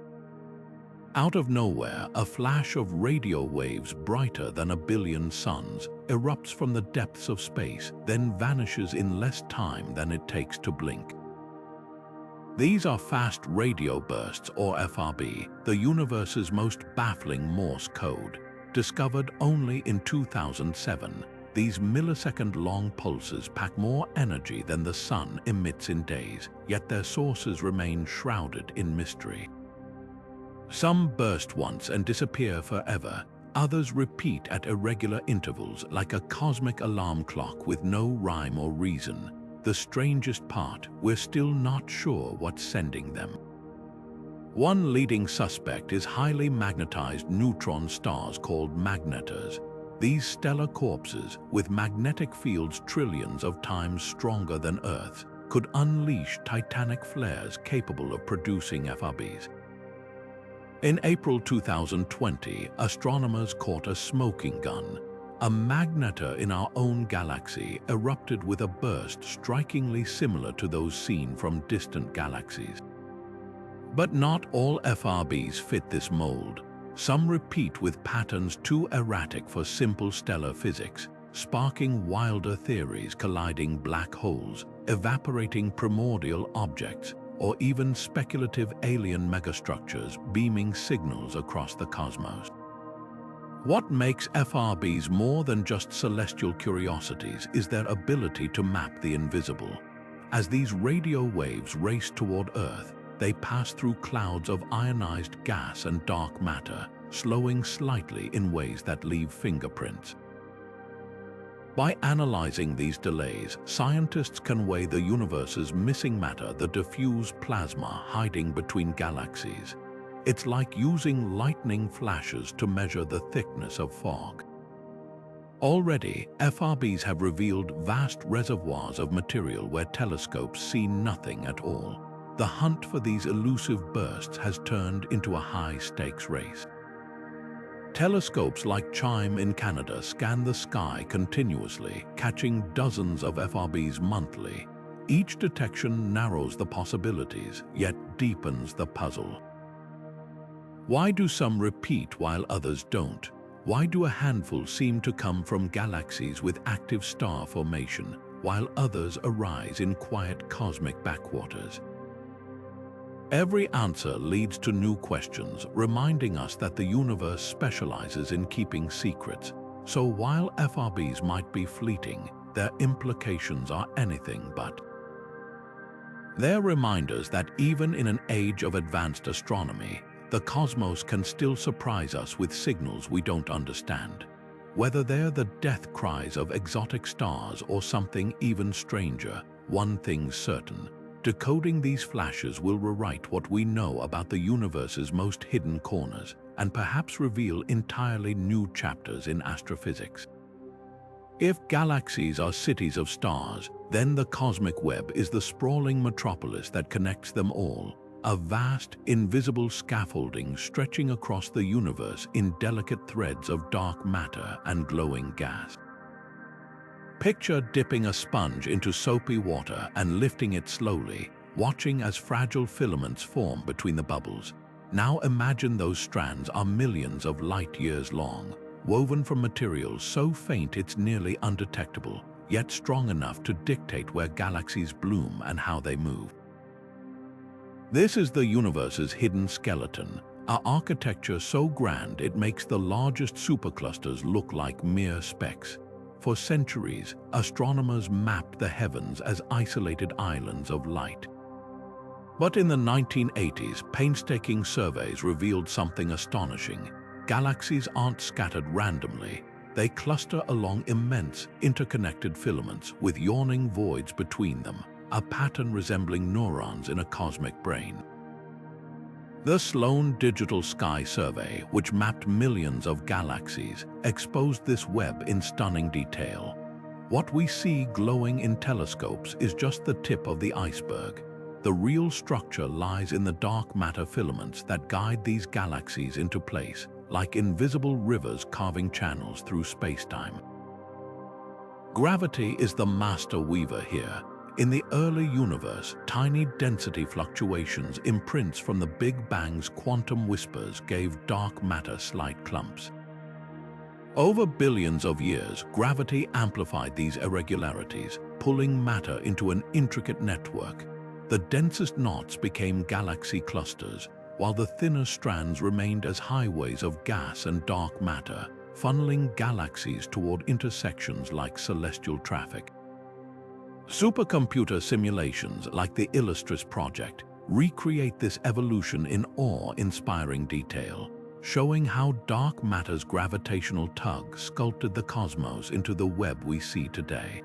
Out of nowhere, a flash of radio waves brighter than a billion suns erupts from the depths of space, then vanishes in less time than it takes to blink. These are fast radio bursts, or FRB, the universe's most baffling Morse code. Discovered only in 2007, these millisecond-long pulses pack more energy than the sun emits in days, yet their sources remain shrouded in mystery. Some burst once and disappear forever. Others repeat at irregular intervals like a cosmic alarm clock with no rhyme or reason. The strangest part, we're still not sure what's sending them. One leading suspect is highly magnetized neutron stars called Magnetars. These stellar corpses, with magnetic fields trillions of times stronger than Earth's, could unleash titanic flares capable of producing FRBs. In April 2020, astronomers caught a smoking gun. A magnetar in our own galaxy erupted with a burst strikingly similar to those seen from distant galaxies. But not all FRBs fit this mold. Some repeat with patterns too erratic for simple stellar physics, sparking wilder theories colliding black holes, evaporating primordial objects, or even speculative alien megastructures beaming signals across the cosmos. What makes FRBs more than just celestial curiosities is their ability to map the invisible. As these radio waves race toward Earth, they pass through clouds of ionized gas and dark matter, slowing slightly in ways that leave fingerprints. By analyzing these delays, scientists can weigh the universe's missing matter, the diffuse plasma hiding between galaxies. It's like using lightning flashes to measure the thickness of fog. Already, FRBs have revealed vast reservoirs of material where telescopes see nothing at all. The hunt for these elusive bursts has turned into a high-stakes race. Telescopes like CHIME in Canada scan the sky continuously, catching dozens of FRBs monthly. Each detection narrows the possibilities, yet deepens the puzzle. Why do some repeat while others don't? Why do a handful seem to come from galaxies with active star formation, while others arise in quiet cosmic backwaters? Every answer leads to new questions, reminding us that the universe specializes in keeping secrets. So while FRBs might be fleeting, their implications are anything but. They're reminders that even in an age of advanced astronomy, the cosmos can still surprise us with signals we don't understand. Whether they're the death cries of exotic stars or something even stranger, one thing's certain: decoding these flashes will rewrite what we know about the universe's most hidden corners and perhaps reveal entirely new chapters in astrophysics. If galaxies are cities of stars, then the cosmic web is the sprawling metropolis that connects them all, a vast, invisible scaffolding stretching across the universe in delicate threads of dark matter and glowing gas. Picture dipping a sponge into soapy water and lifting it slowly, watching as fragile filaments form between the bubbles. Now imagine those strands are millions of light years long, woven from materials so faint it's nearly undetectable, yet strong enough to dictate where galaxies bloom and how they move. This is the universe's hidden skeleton, an architecture so grand it makes the largest superclusters look like mere specks. For centuries, astronomers mapped the heavens as isolated islands of light. But in the 1980s, painstaking surveys revealed something astonishing. Galaxies aren't scattered randomly. They cluster along immense, interconnected filaments with yawning voids between them, a pattern resembling neurons in a cosmic brain. The Sloan Digital Sky Survey, which mapped millions of galaxies, exposed this web in stunning detail. What we see glowing in telescopes is just the tip of the iceberg. The real structure lies in the dark matter filaments that guide these galaxies into place, like invisible rivers carving channels through space-time. Gravity is the master weaver here. In the early universe, tiny density fluctuations, imprints from the Big Bang's quantum whispers, gave dark matter slight clumps. Over billions of years, gravity amplified these irregularities, pulling matter into an intricate network. The densest knots became galaxy clusters, while the thinner strands remained as highways of gas and dark matter, funneling galaxies toward intersections like celestial traffic. Supercomputer simulations like the Illustris project recreate this evolution in awe-inspiring detail, showing how dark matter's gravitational tug sculpted the cosmos into the web we see today.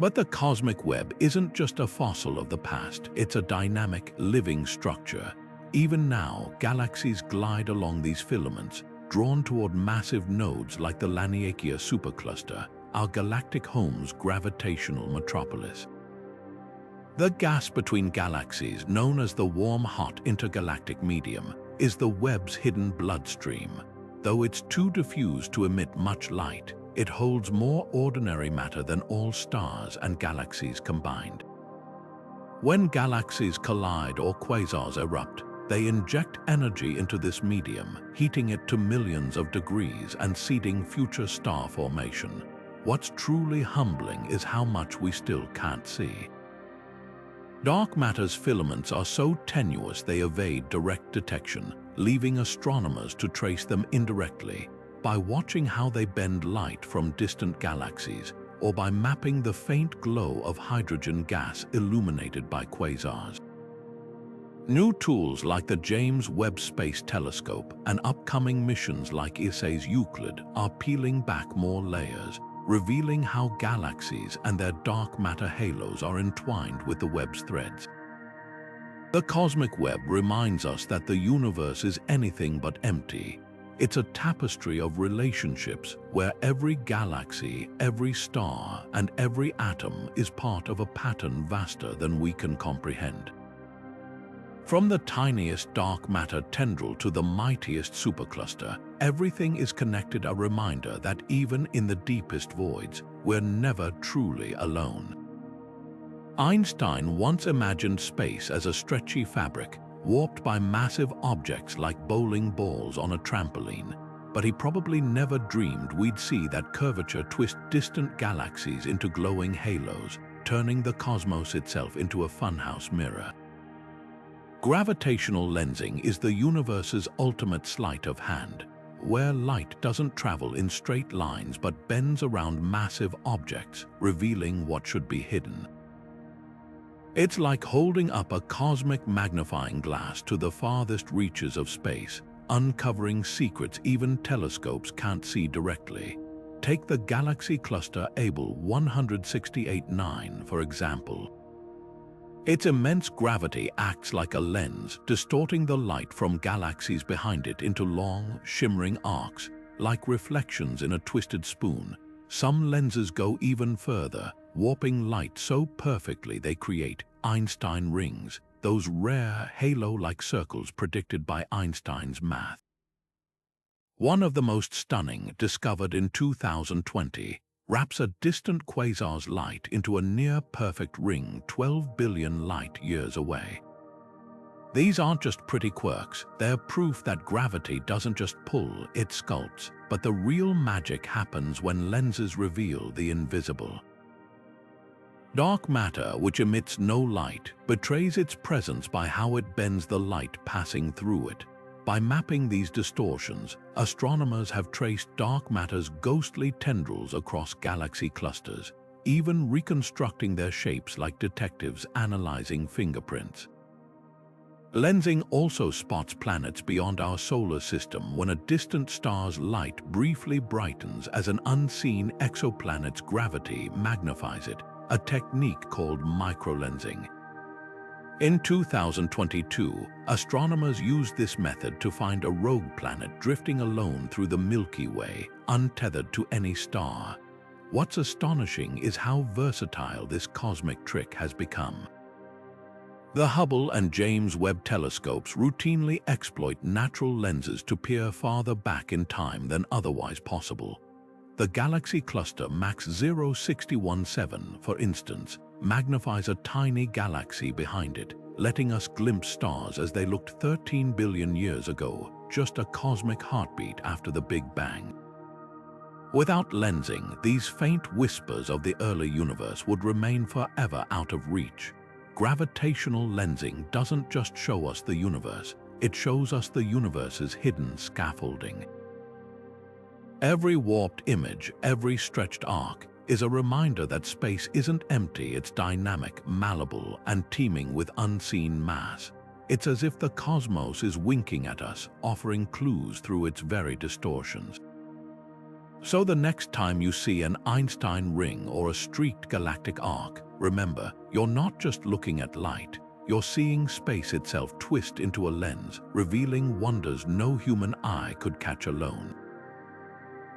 But the cosmic web isn't just a fossil of the past, it's a dynamic, living structure. Even now, galaxies glide along these filaments, drawn toward massive nodes like the Laniakea supercluster, our galactic home's gravitational metropolis. The gas between galaxies, known as the warm-hot intergalactic medium, is the web's hidden bloodstream. Though it's too diffused to emit much light, it holds more ordinary matter than all stars and galaxies combined. When galaxies collide or quasars erupt, they inject energy into this medium, heating it to millions of degrees and seeding future star formation. What's truly humbling is how much we still can't see. Dark matter's filaments are so tenuous they evade direct detection, leaving astronomers to trace them indirectly, by watching how they bend light from distant galaxies, or by mapping the faint glow of hydrogen gas illuminated by quasars. New tools like the James Webb Space Telescope and upcoming missions like ESA's Euclid are peeling back more layers, revealing how galaxies and their dark matter halos are entwined with the web's threads. The cosmic web reminds us that the universe is anything but empty. It's a tapestry of relationships where every galaxy, every star, and every atom is part of a pattern vaster than we can comprehend. From the tiniest dark matter tendril to the mightiest supercluster, everything is connected, a reminder that even in the deepest voids, we're never truly alone. Einstein once imagined space as a stretchy fabric, warped by massive objects like bowling balls on a trampoline, but he probably never dreamed we'd see that curvature twist distant galaxies into glowing halos, turning the cosmos itself into a funhouse mirror. Gravitational lensing is the universe's ultimate sleight of hand, where light doesn't travel in straight lines but bends around massive objects, revealing what should be hidden. It's like holding up a cosmic magnifying glass to the farthest reaches of space, uncovering secrets even telescopes can't see directly. Take the galaxy cluster Abell 168-9, for example. Its immense gravity acts like a lens, distorting the light from galaxies behind it into long, shimmering arcs, like reflections in a twisted spoon. Some lenses go even further, warping light so perfectly they create Einstein rings, those rare halo-like circles predicted by Einstein's math. One of the most stunning, discovered in 2020, wraps a distant quasar's light into a near-perfect ring 12 billion light-years away. These aren't just pretty quirks, they're proof that gravity doesn't just pull, it sculpts, but the real magic happens when lenses reveal the invisible. Dark matter, which emits no light, betrays its presence by how it bends the light passing through it. By mapping these distortions, astronomers have traced dark matter's ghostly tendrils across galaxy clusters, even reconstructing their shapes like detectives analyzing fingerprints. Lensing also spots planets beyond our solar system when a distant star's light briefly brightens as an unseen exoplanet's gravity magnifies it, a technique called microlensing. In 2022, astronomers used this method to find a rogue planet drifting alone through the Milky Way, untethered to any star. What's astonishing is how versatile this cosmic trick has become. The Hubble and James Webb telescopes routinely exploit natural lenses to peer farther back in time than otherwise possible. The galaxy cluster MAX 0617, for instance, magnifies a tiny galaxy behind it, letting us glimpse stars as they looked 13 billion years ago, just a cosmic heartbeat after the Big Bang. Without lensing, these faint whispers of the early universe would remain forever out of reach. Gravitational lensing doesn't just show us the universe, it shows us the universe's hidden scaffolding. Every warped image, every stretched arc, is a reminder that space isn't empty, it's dynamic, malleable, and teeming with unseen mass. It's as if the cosmos is winking at us, offering clues through its very distortions. So the next time you see an Einstein ring or a streaked galactic arc, remember, you're not just looking at light, you're seeing space itself twist into a lens, revealing wonders no human eye could catch alone.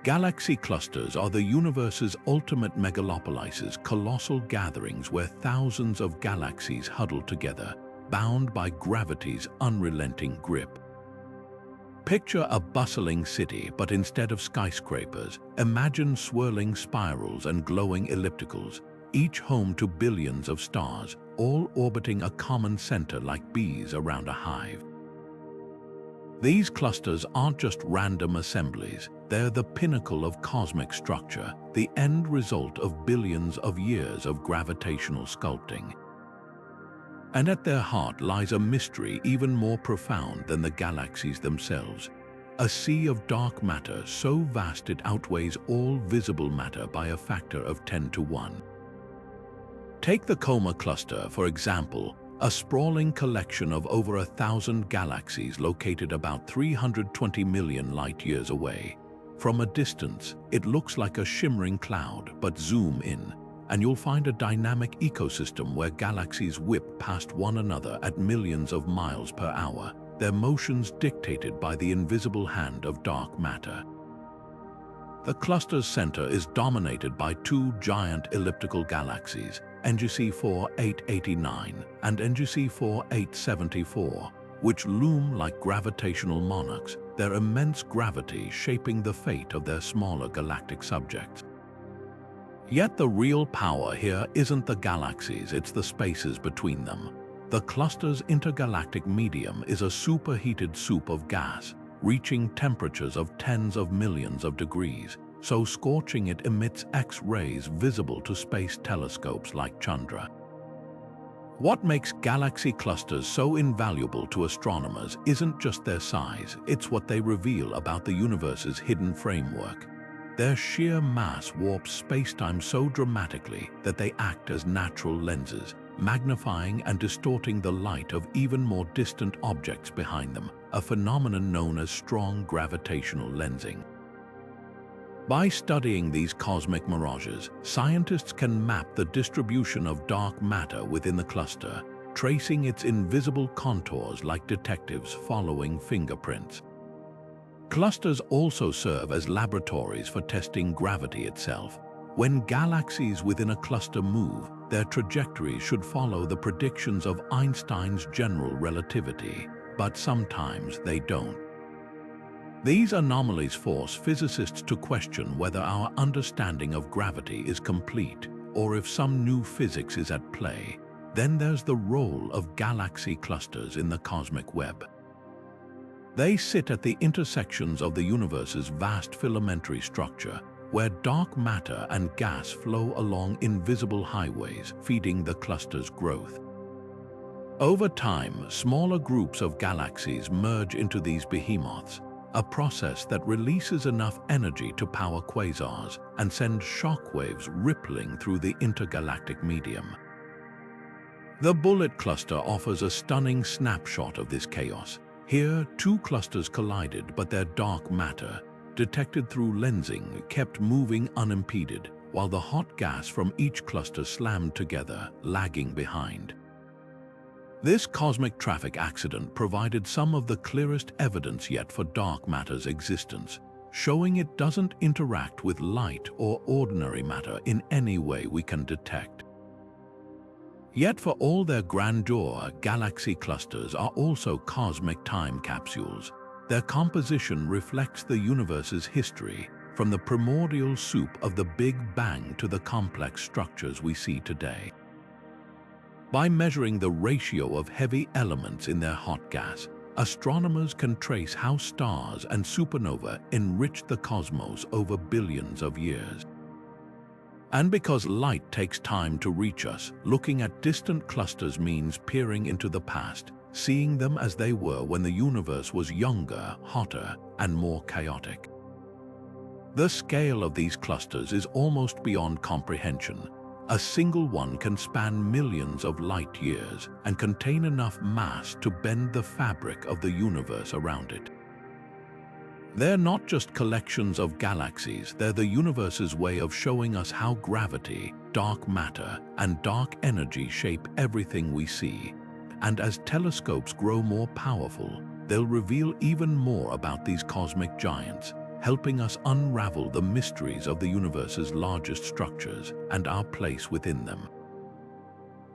Galaxy clusters are the universe's ultimate megalopolises, colossal gatherings where thousands of galaxies huddle together, bound by gravity's unrelenting grip. Picture a bustling city, but instead of skyscrapers, imagine swirling spirals and glowing ellipticals, each home to billions of stars, all orbiting a common center like bees around a hive. These clusters aren't just random assemblies, they're the pinnacle of cosmic structure, the end result of billions of years of gravitational sculpting. And at their heart lies a mystery even more profound than the galaxies themselves, a sea of dark matter so vast it outweighs all visible matter by a factor of 10 to 1. Take the Coma cluster, for example, a sprawling collection of over 1,000 galaxies located about 320 million light-years away. From a distance, it looks like a shimmering cloud, but zoom in, and you'll find a dynamic ecosystem where galaxies whip past one another at millions of miles per hour, their motions dictated by the invisible hand of dark matter. The cluster's center is dominated by two giant elliptical galaxies, NGC 4889 and NGC 4874, which loom like gravitational monarchs, their immense gravity shaping the fate of their smaller galactic subjects. Yet the real power here isn't the galaxies, it's the spaces between them. The cluster's intergalactic medium is a superheated soup of gas, reaching temperatures of tens of millions of degrees, so scorching it emits X-rays visible to space telescopes like Chandra. What makes galaxy clusters so invaluable to astronomers isn't just their size, it's what they reveal about the universe's hidden framework. Their sheer mass warps spacetime so dramatically that they act as natural lenses, magnifying and distorting the light of even more distant objects behind them, a phenomenon known as strong gravitational lensing. By studying these cosmic mirages, scientists can map the distribution of dark matter within the cluster, tracing its invisible contours like detectives following fingerprints. Clusters also serve as laboratories for testing gravity itself. When galaxies within a cluster move, their trajectories should follow the predictions of Einstein's general relativity, but sometimes they don't. These anomalies force physicists to question whether our understanding of gravity is complete, or if some new physics is at play. Then there's the role of galaxy clusters in the cosmic web. They sit at the intersections of the universe's vast filamentary structure, where dark matter and gas flow along invisible highways, feeding the cluster's growth. Over time, smaller groups of galaxies merge into these behemoths, a process that releases enough energy to power quasars and send shockwaves rippling through the intergalactic medium. The Bullet Cluster offers a stunning snapshot of this chaos. Here, two clusters collided, but their dark matter, detected through lensing, kept moving unimpeded, while the hot gas from each cluster slammed together, lagging behind. This cosmic traffic accident provided some of the clearest evidence yet for dark matter's existence, showing it doesn't interact with light or ordinary matter in any way we can detect. Yet for all their grandeur, galaxy clusters are also cosmic time capsules. Their composition reflects the universe's history, from the primordial soup of the Big Bang to the complex structures we see today. By measuring the ratio of heavy elements in their hot gas, astronomers can trace how stars and supernovae enriched the cosmos over billions of years. And because light takes time to reach us, looking at distant clusters means peering into the past, seeing them as they were when the universe was younger, hotter, and more chaotic. The scale of these clusters is almost beyond comprehension. A single one can span millions of light years and contain enough mass to bend the fabric of the universe around it. They're not just collections of galaxies, they're the universe's way of showing us how gravity, dark matter, and dark energy shape everything we see. And as telescopes grow more powerful, they'll reveal even more about these cosmic giants, helping us unravel the mysteries of the universe's largest structures and our place within them.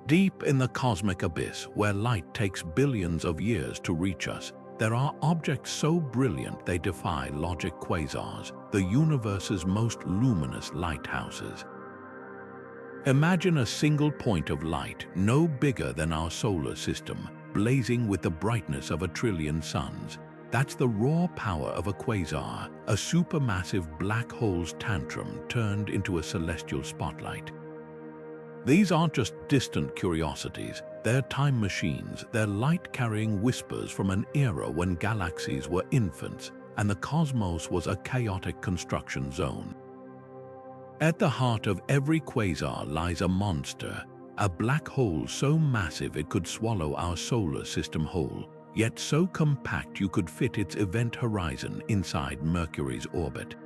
Deep in the cosmic abyss, where light takes billions of years to reach us, there are objects so brilliant they defy logic: quasars, the universe's most luminous lighthouses. Imagine a single point of light, no bigger than our solar system, blazing with the brightness of a trillion suns. That's the raw power of a quasar, a supermassive black hole's tantrum turned into a celestial spotlight. These aren't just distant curiosities, they're time machines, they're light-carrying whispers from an era when galaxies were infants and the cosmos was a chaotic construction zone. At the heart of every quasar lies a monster, a black hole so massive it could swallow our solar system whole, yet so compact you could fit its event horizon inside Mercury's orbit.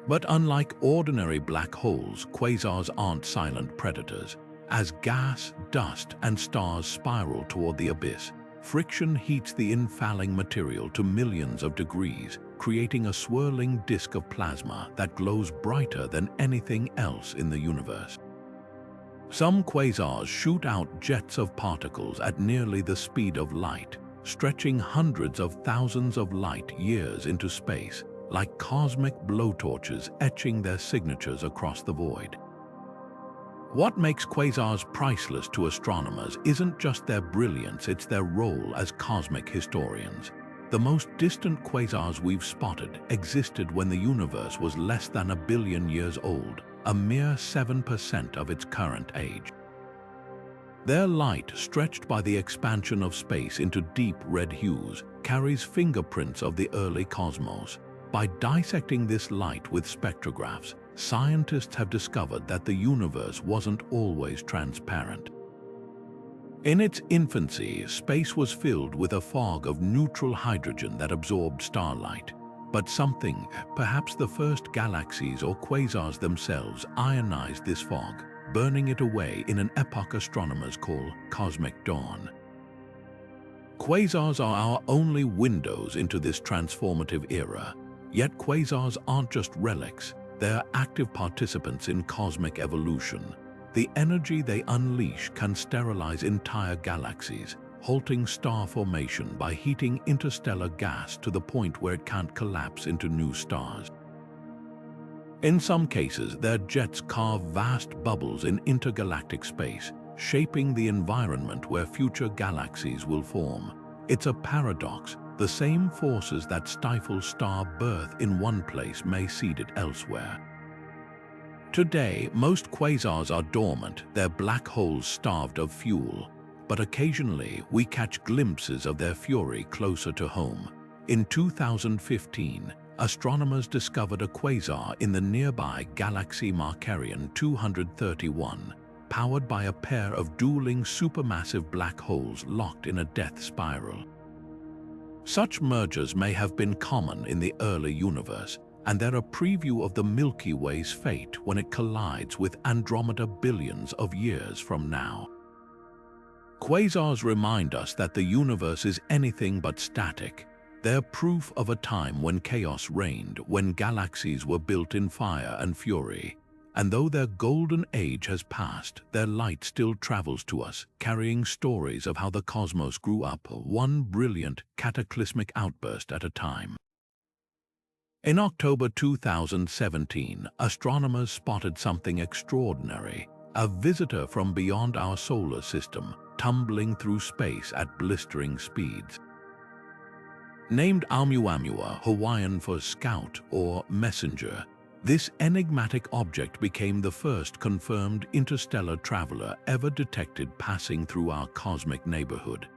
But unlike ordinary black holes, quasars aren't silent predators. As gas, dust, and stars spiral toward the abyss, friction heats the infalling material to millions of degrees, creating a swirling disk of plasma that glows brighter than anything else in the universe. Some quasars shoot out jets of particles at nearly the speed of light, stretching hundreds of thousands of light years into space, like cosmic blowtorches etching their signatures across the void. What makes quasars priceless to astronomers isn't just their brilliance, it's their role as cosmic historians. The most distant quasars we've spotted existed when the universe was less than 1 billion years old, a mere 7% of its current age. Their light, stretched by the expansion of space into deep red hues, carries fingerprints of the early cosmos. By dissecting this light with spectrographs, scientists have discovered that the universe wasn't always transparent. In its infancy, space was filled with a fog of neutral hydrogen that absorbed starlight. But something, perhaps the first galaxies or quasars themselves, ionized this fog, burning it away in an epoch astronomers call cosmic dawn. Quasars are our only windows into this transformative era. Yet quasars aren't just relics, They're active participants in cosmic evolution. The energy they unleash can sterilize entire galaxies, halting star formation by heating interstellar gas to the point where it can't collapse into new stars. In some cases, their jets carve vast bubbles in intergalactic space, shaping the environment where future galaxies will form. It's a paradox. The same forces that stifle star birth in one place may seed it elsewhere. Today, most quasars are dormant, their black holes starved of fuel. But occasionally, we catch glimpses of their fury closer to home. In 2015, astronomers discovered a quasar in the nearby galaxy Markarian 231, powered by a pair of dueling supermassive black holes locked in a death spiral. Such mergers may have been common in the early universe, and they're a preview of the Milky Way's fate when it collides with Andromeda billions of years from now. Quasars remind us that the universe is anything but static. They're proof of a time when chaos reigned, when galaxies were built in fire and fury. And though their golden age has passed, their light still travels to us, carrying stories of how the cosmos grew up, one brilliant, cataclysmic outburst at a time. In October 2017, astronomers spotted something extraordinary, a visitor from beyond our solar system, tumbling through space at blistering speeds. Named Oumuamua, Hawaiian for scout or messenger, this enigmatic object became the first confirmed interstellar traveler ever detected passing through our cosmic neighborhood.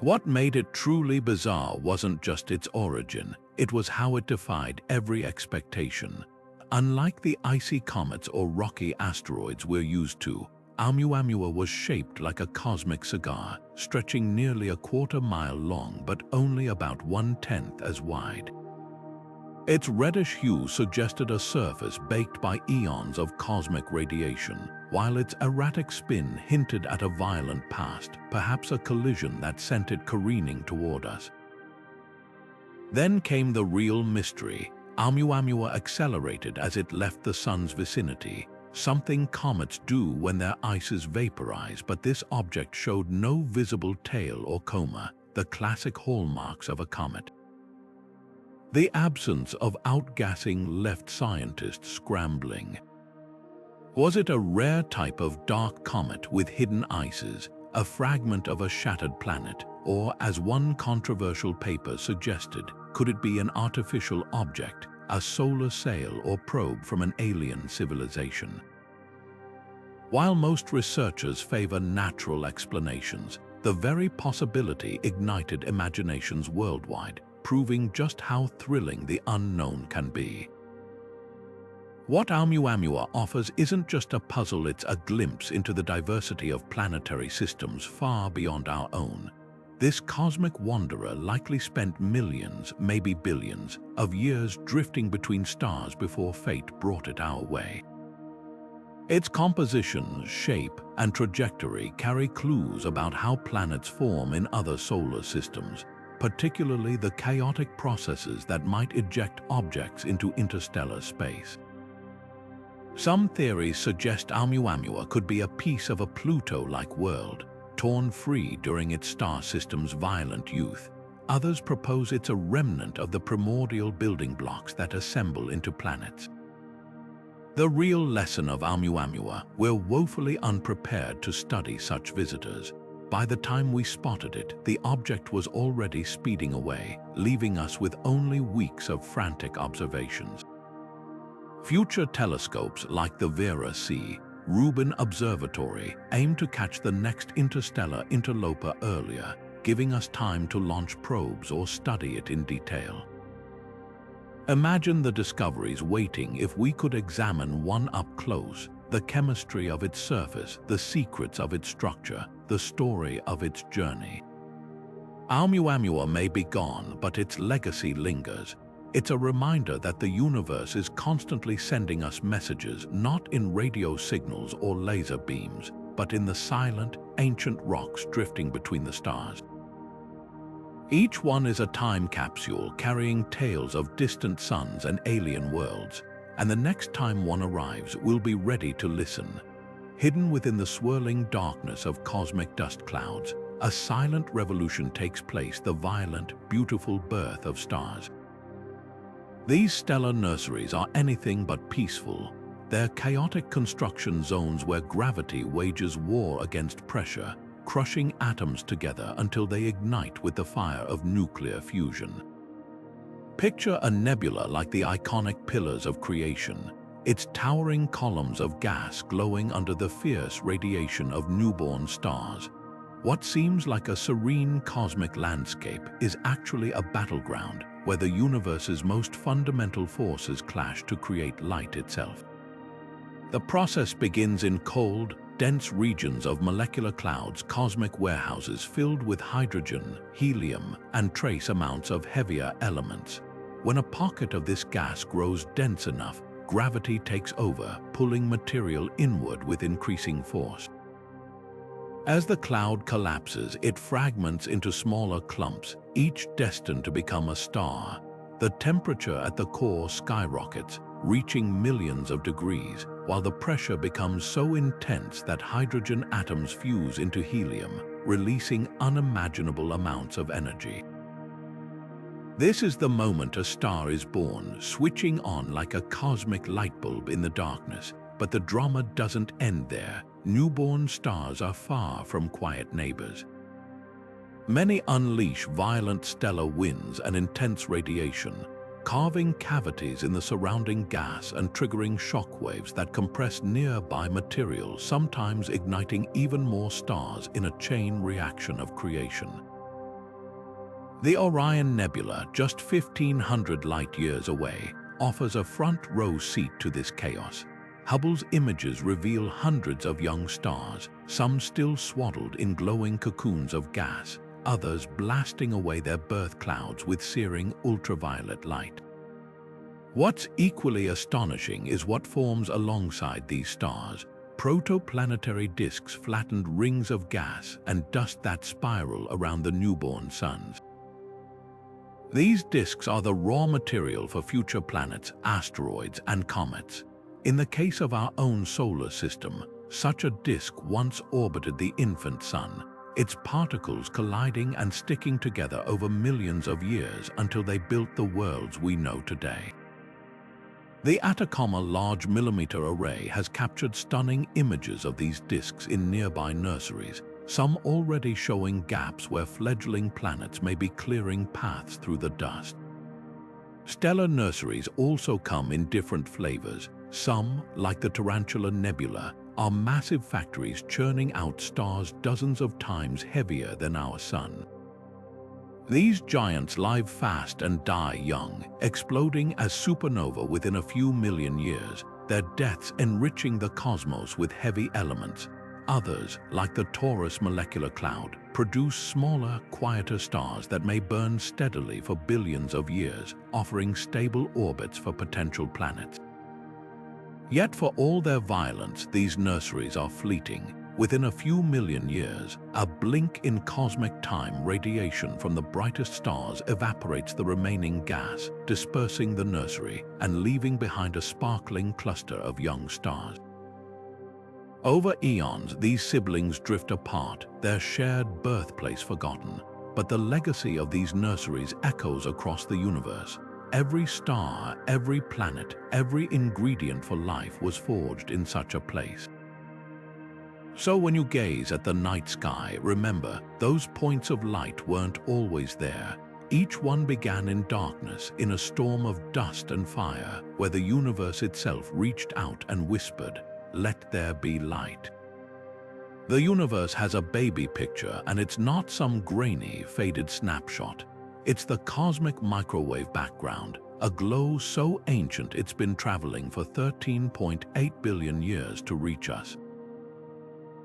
What made it truly bizarre wasn't just its origin, it was how it defied every expectation. Unlike the icy comets or rocky asteroids we're used to, Oumuamua was shaped like a cosmic cigar, stretching nearly a quarter-mile long but only about 1/10 as wide. Its reddish hue suggested a surface baked by eons of cosmic radiation, while its erratic spin hinted at a violent past, perhaps a collision that sent it careening toward us. Then came the real mystery. Oumuamua accelerated as it left the sun's vicinity, something comets do when their ices vaporize, but this object showed no visible tail or coma, the classic hallmarks of a comet. The absence of outgassing left scientists scrambling. Was it a rare type of dark comet with hidden ices, a fragment of a shattered planet, or, as one controversial paper suggested, could it be an artificial object, a solar sail or probe from an alien civilization? While most researchers favor natural explanations, the very possibility ignited imaginations worldwide, proving just how thrilling the unknown can be. What Oumuamua offers isn't just a puzzle, it's a glimpse into the diversity of planetary systems far beyond our own. This cosmic wanderer likely spent millions, maybe billions, of years drifting between stars before fate brought it our way. Its composition, shape, and trajectory carry clues about how planets form in other solar systems, particularly the chaotic processes that might eject objects into interstellar space. Some theories suggest Oumuamua could be a piece of a Pluto-like world, torn free during its star system's violent youth. Others propose it's a remnant of the primordial building blocks that assemble into planets. The real lesson of Oumuamua: we're woefully unprepared to study such visitors. By the time we spotted it, the object was already speeding away, leaving us with only weeks of frantic observations. Future telescopes like the Vera C. Rubin Observatory aim to catch the next interstellar interloper earlier, giving us time to launch probes or study it in detail. Imagine the discoveries waiting if we could examine one up close: the chemistry of its surface, the secrets of its structure, the story of its journey. Oumuamua may be gone, but its legacy lingers. It's a reminder that the universe is constantly sending us messages, not in radio signals or laser beams, but in the silent, ancient rocks drifting between the stars. Each one is a time capsule carrying tales of distant suns and alien worlds. and the next time one arrives, we'll be ready to listen. Hidden within the swirling darkness of cosmic dust clouds, a silent revolution takes place, the violent, beautiful birth of stars. These stellar nurseries are anything but peaceful. They're chaotic construction zones where gravity wages war against pressure, crushing atoms together until they ignite with the fire of nuclear fusion. Picture a nebula like the iconic pillars of creation, its towering columns of gas glowing under the fierce radiation of newborn stars. What seems like a serene cosmic landscape is actually a battleground where the universe's most fundamental forces clash to create light itself. The process begins in cold, dense regions of molecular clouds, cosmic warehouses filled with hydrogen, helium, and trace amounts of heavier elements. When a pocket of this gas grows dense enough, gravity takes over, pulling material inward with increasing force. As the cloud collapses, it fragments into smaller clumps, each destined to become a star. The temperature at the core skyrockets, reaching millions of degrees, while the pressure becomes so intense that hydrogen atoms fuse into helium, releasing unimaginable amounts of energy. This is the moment a star is born, switching on like a cosmic light bulb in the darkness. But the drama doesn't end there. Newborn stars are far from quiet neighbors. Many unleash violent stellar winds and intense radiation, carving cavities in the surrounding gas and triggering shockwaves that compress nearby material, sometimes igniting even more stars in a chain reaction of creation. The Orion Nebula, just 1,500 light-years away, offers a front-row seat to this chaos. Hubble's images reveal hundreds of young stars, some still swaddled in glowing cocoons of gas, others blasting away their birth clouds with searing ultraviolet light. What's equally astonishing is what forms alongside these stars: protoplanetary disks, flattened rings of gas and dust that spiral around the newborn suns. These disks are the raw material for future planets, asteroids, and comets. In the case of our own solar system, such a disk once orbited the infant sun, its particles colliding and sticking together over millions of years until they built the worlds we know today. The Atacama Large Millimeter Array has captured stunning images of these disks in nearby nurseries, some already showing gaps where fledgling planets may be clearing paths through the dust. Stellar nurseries also come in different flavors. Some, like the Tarantula Nebula, are massive factories churning out stars dozens of times heavier than our sun. These giants live fast and die young, exploding as supernova within a few million years, their deaths enriching the cosmos with heavy elements. Others, like the Taurus molecular cloud, produce smaller, quieter stars that may burn steadily for billions of years, offering stable orbits for potential planets. Yet for all their violence, these nurseries are fleeting. Within a few million years, a blink in cosmic time, radiation from the brightest stars evaporates the remaining gas, dispersing the nursery and leaving behind a sparkling cluster of young stars. Over eons, these siblings drift apart, their shared birthplace forgotten. But the legacy of these nurseries echoes across the universe. Every star, every planet, every ingredient for life was forged in such a place. So when you gaze at the night sky, remember, those points of light weren't always there. Each one began in darkness, in a storm of dust and fire, where the universe itself reached out and whispered, "Let there be light." The universe has a baby picture, and it's not some grainy, faded snapshot. It's the cosmic microwave background, a glow so ancient it's been traveling for 13.8 billion years to reach us.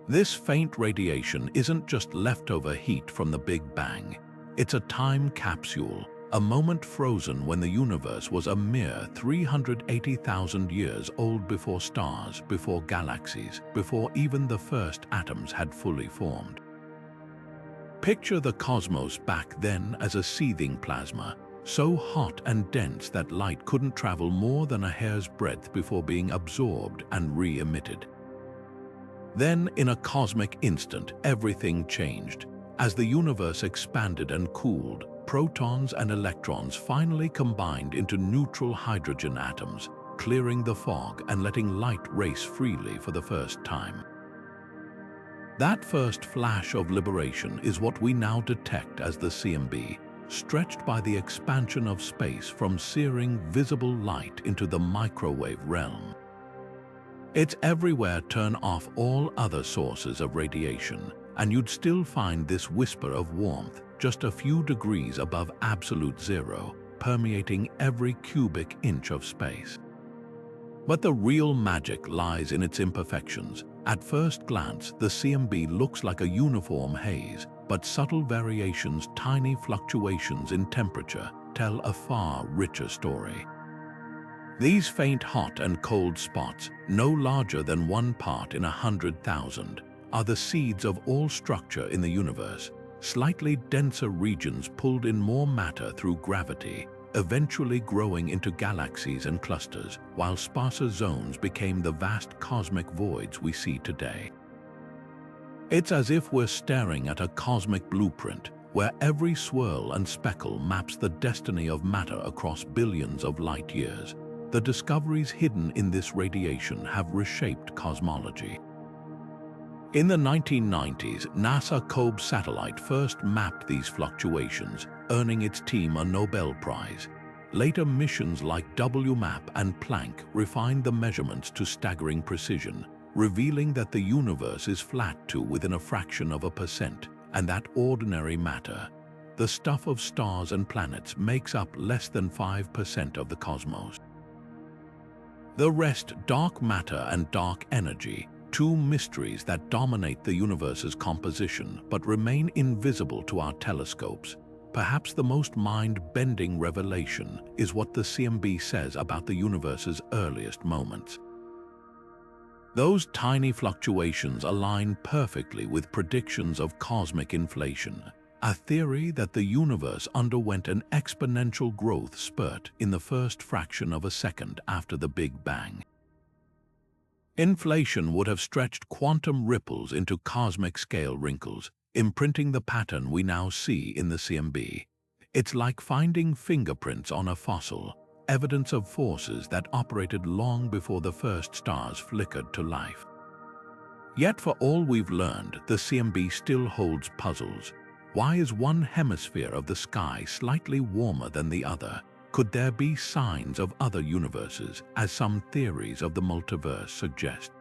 This faint radiation isn't just leftover heat from the Big Bang. It's a time capsule, a moment frozen when the universe was a mere 380,000 years old, before stars, before galaxies, before even the first atoms had fully formed. Picture the cosmos back then as a seething plasma, so hot and dense that light couldn't travel more than a hair's breadth before being absorbed and re-emitted. Then, in a cosmic instant, everything changed. As the universe expanded and cooled, protons and electrons finally combined into neutral hydrogen atoms, clearing the fog and letting light race freely for the first time. That first flash of liberation is what we now detect as the CMB, stretched by the expansion of space from searing visible light into the microwave realm. It's everywhere. Turn off all other sources of radiation, and you'd still find this whisper of warmth just a few degrees above absolute zero, permeating every cubic inch of space. But the real magic lies in its imperfections. At first glance, the CMB looks like a uniform haze, but subtle variations, tiny fluctuations in temperature, tell a far richer story. These faint hot and cold spots, no larger than 1 part in 100,000, are the seeds of all structure in the universe. Slightly denser regions pulled in more matter through gravity, eventually growing into galaxies and clusters, while sparser zones became the vast cosmic voids we see today. It's as if we're staring at a cosmic blueprint, where every swirl and speckle maps the destiny of matter across billions of light years. The discoveries hidden in this radiation have reshaped cosmology. In the 1990s, NASA COBE satellite first mapped these fluctuations, earning its team a Nobel Prize. Later missions like WMAP and Planck refined the measurements to staggering precision, revealing that the universe is flat to within a fraction of a percent, and that ordinary matter, the stuff of stars and planets, makes up less than 5% of the cosmos. The rest, dark matter and dark energy, two mysteries that dominate the universe's composition but remain invisible to our telescopes. Perhaps the most mind-bending revelation is what the CMB says about the universe's earliest moments. Those tiny fluctuations align perfectly with predictions of cosmic inflation, a theory that the universe underwent an exponential growth spurt in the first fraction of a second after the Big Bang. Inflation would have stretched quantum ripples into cosmic-scale wrinkles, imprinting the pattern we now see in the CMB. It's like finding fingerprints on a fossil, evidence of forces that operated long before the first stars flickered to life. Yet for all we've learned, the CMB still holds puzzles. Why is one hemisphere of the sky slightly warmer than the other? Could there be signs of other universes, as some theories of the multiverse suggest?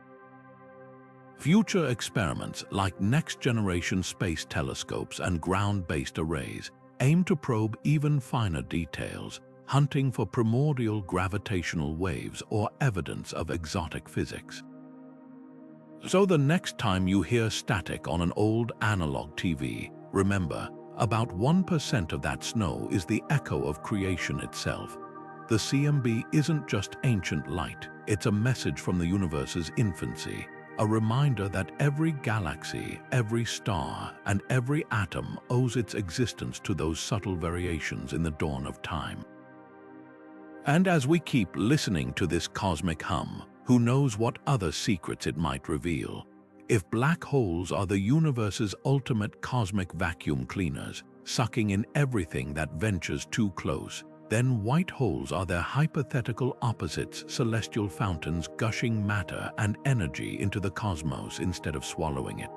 Future experiments like next-generation space telescopes and ground-based arrays aim to probe even finer details, hunting for primordial gravitational waves or evidence of exotic physics. So the next time you hear static on an old analog TV, remember, about 1% of that snow is the echo of creation itself. The CMB isn't just ancient light, it's a message from the universe's infancy, a reminder that every galaxy, every star, and every atom owes its existence to those subtle variations in the dawn of time. And as we keep listening to this cosmic hum, who knows what other secrets it might reveal? If black holes are the universe's ultimate cosmic vacuum cleaners, sucking in everything that ventures too close, then white holes are their hypothetical opposites, celestial fountains gushing matter and energy into the cosmos instead of swallowing it.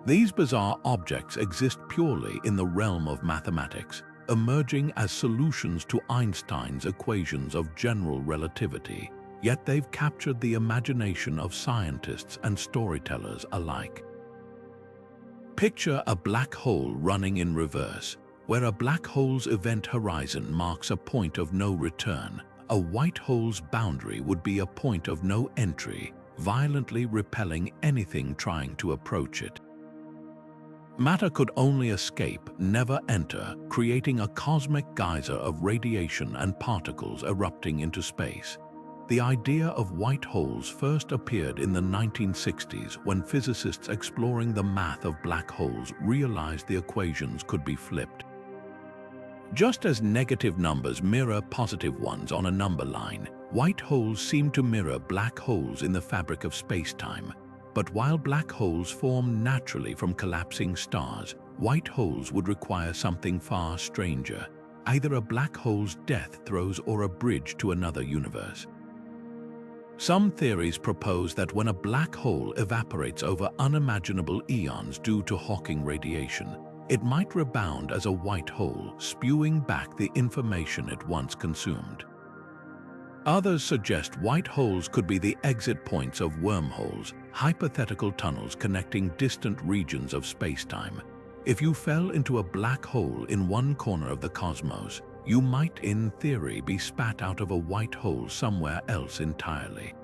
These bizarre objects exist purely in the realm of mathematics, emerging as solutions to Einstein's equations of general relativity. Yet they've captured the imagination of scientists and storytellers alike. Picture a black hole running in reverse, where a black hole's event horizon marks a point of no return. A white hole's boundary would be a point of no entry, violently repelling anything trying to approach it. Matter could only escape, never enter, creating a cosmic geyser of radiation and particles erupting into space. The idea of white holes first appeared in the 1960s when physicists exploring the math of black holes realized the equations could be flipped. Just as negative numbers mirror positive ones on a number line, white holes seem to mirror black holes in the fabric of space-time. But while black holes form naturally from collapsing stars, white holes would require something far stranger, either a black hole's death throes or a bridge to another universe. Some theories propose that when a black hole evaporates over unimaginable eons due to Hawking radiation, it might rebound as a white hole, spewing back the information it once consumed. Others suggest white holes could be the exit points of wormholes, hypothetical tunnels connecting distant regions of space-time. If you fell into a black hole in one corner of the cosmos, you might, in theory, be spat out of a white hole somewhere else entirely.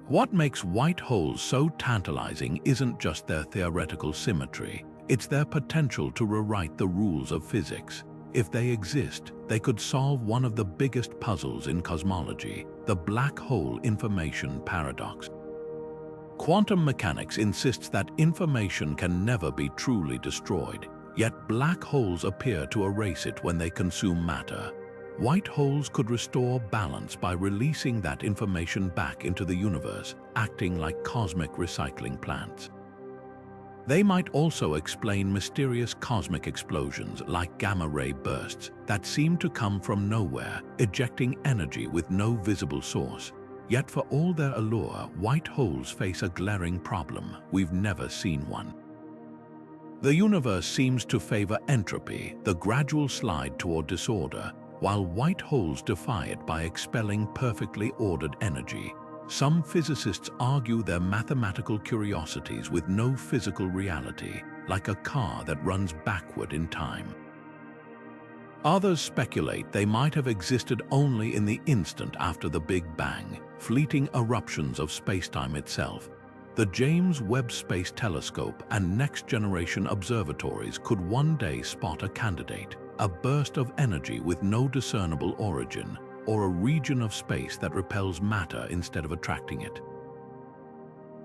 What makes white holes so tantalizing isn't just their theoretical symmetry, it's their potential to rewrite the rules of physics. If they exist, they could solve one of the biggest puzzles in cosmology, the black hole information paradox. Quantum mechanics insists that information can never be truly destroyed, yet black holes appear to erase it when they consume matter. White holes could restore balance by releasing that information back into the universe, acting like cosmic recycling plants. They might also explain mysterious cosmic explosions like gamma-ray bursts that seem to come from nowhere, ejecting energy with no visible source. Yet for all their allure, white holes face a glaring problem: we've never seen one. The universe seems to favor entropy, the gradual slide toward disorder, while white holes defy it by expelling perfectly ordered energy. Some physicists argue they're mathematical curiosities with no physical reality, like a car that runs backward in time. Others speculate they might have existed only in the instant after the Big Bang, fleeting eruptions of spacetime itself. The James Webb Space Telescope and next-generation observatories could one day spot a candidate, a burst of energy with no discernible origin, or a region of space that repels matter instead of attracting it.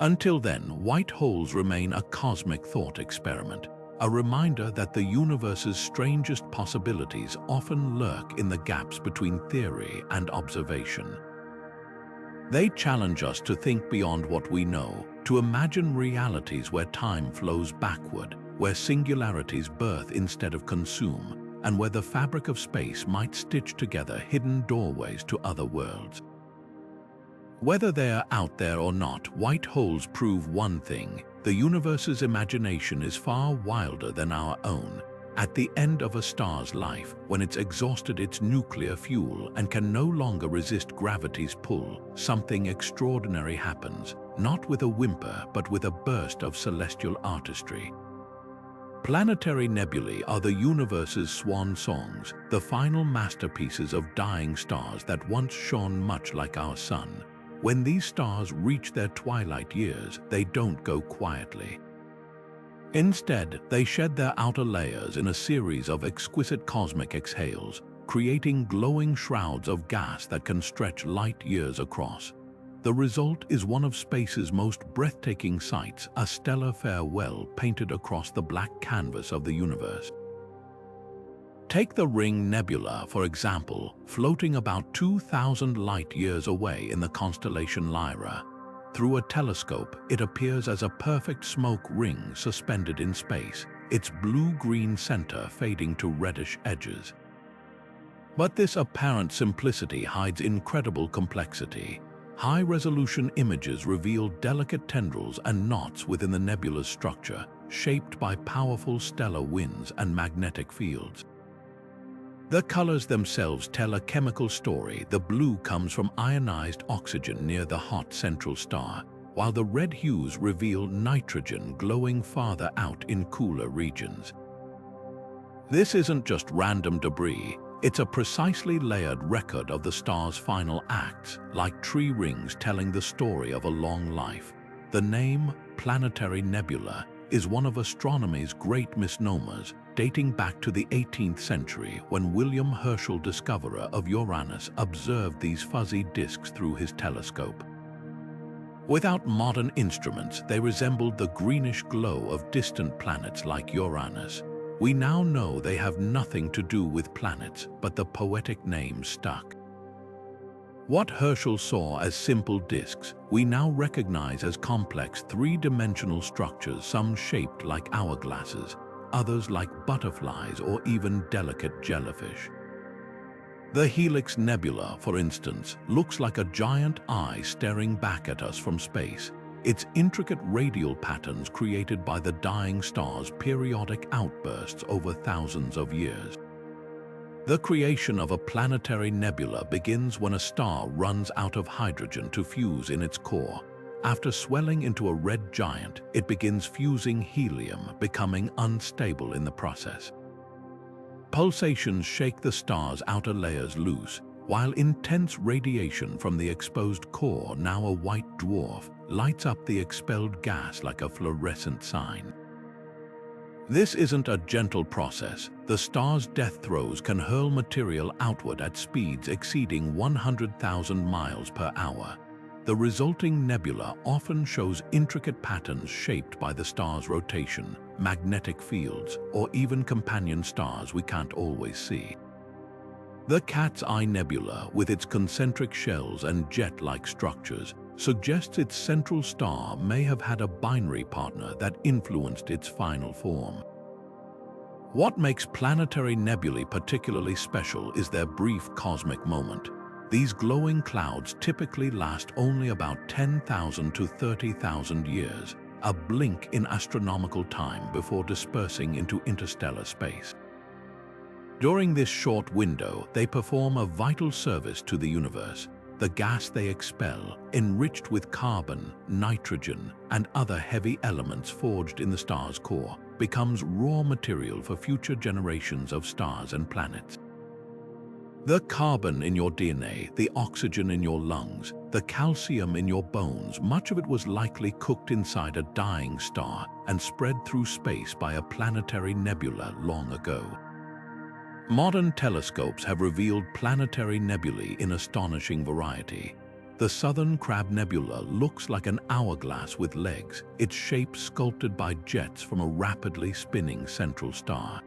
Until then, white holes remain a cosmic thought experiment, a reminder that the universe's strangest possibilities often lurk in the gaps between theory and observation. They challenge us to think beyond what we know, to imagine realities where time flows backward, where singularities birth instead of consume, and where the fabric of space might stitch together hidden doorways to other worlds. Whether they are out there or not, white holes prove one thing: the universe's imagination is far wilder than our own. At the end of a star's life, when it's exhausted its nuclear fuel and can no longer resist gravity's pull, something extraordinary happens, not with a whimper but with a burst of celestial artistry. Planetary nebulae are the universe's swan songs, the final masterpieces of dying stars that once shone much like our sun. When these stars reach their twilight years, they don't go quietly. Instead, they shed their outer layers in a series of exquisite cosmic exhales, creating glowing shrouds of gas that can stretch light years across. The result is one of space's most breathtaking sights, a stellar farewell painted across the black canvas of the universe. Take the Ring Nebula, for example, floating about 2,000 light-years away in the constellation Lyra. Through a telescope, it appears as a perfect smoke ring suspended in space, its blue-green center fading to reddish edges. But this apparent simplicity hides incredible complexity. High-resolution images reveal delicate tendrils and knots within the nebula's structure, shaped by powerful stellar winds and magnetic fields. The colors themselves tell a chemical story. The blue comes from ionized oxygen near the hot central star, while the red hues reveal nitrogen glowing farther out in cooler regions. This isn't just random debris. It's a precisely layered record of the star's final acts, like tree rings telling the story of a long life. The name Planetary Nebula is one of astronomy's great misnomers, dating back to the 18th century when William Herschel, discoverer of Uranus, observed these fuzzy disks through his telescope. Without modern instruments, they resembled the greenish glow of distant planets like Uranus. We now know they have nothing to do with planets, but the poetic name stuck. What Herschel saw as simple disks, we now recognize as complex three-dimensional structures, some shaped like hourglasses, others like butterflies or even delicate jellyfish. The Helix Nebula, for instance, looks like a giant eye staring back at us from space, its intricate radial patterns created by the dying star's periodic outbursts over thousands of years. The creation of a planetary nebula begins when a star runs out of hydrogen to fuse in its core. After swelling into a red giant, it begins fusing helium, becoming unstable in the process. Pulsations shake the star's outer layers loose, while intense radiation from the exposed core, now a white dwarf, lights up the expelled gas like a fluorescent sign. This isn't a gentle process. The star's death throes can hurl material outward at speeds exceeding 100,000 miles per hour. The resulting nebula often shows intricate patterns shaped by the star's rotation, magnetic fields, or even companion stars we can't always see. The Cat's Eye Nebula, with its concentric shells and jet-like structures, suggests its central star may have had a binary partner that influenced its final form. What makes planetary nebulae particularly special is their brief cosmic moment. These glowing clouds typically last only about 10,000 to 30,000 years, a blink in astronomical time before dispersing into interstellar space. During this short window, they perform a vital service to the universe. The gas they expel, enriched with carbon, nitrogen, and other heavy elements forged in the star's core, becomes raw material for future generations of stars and planets. The carbon in your DNA, the oxygen in your lungs, the calcium in your bones, much of it was likely cooked inside a dying star and spread through space by a planetary nebula long ago. Modern telescopes have revealed planetary nebulae in astonishing variety. The Southern Crab Nebula looks like an hourglass with legs, its shape sculpted by jets from a rapidly spinning central star.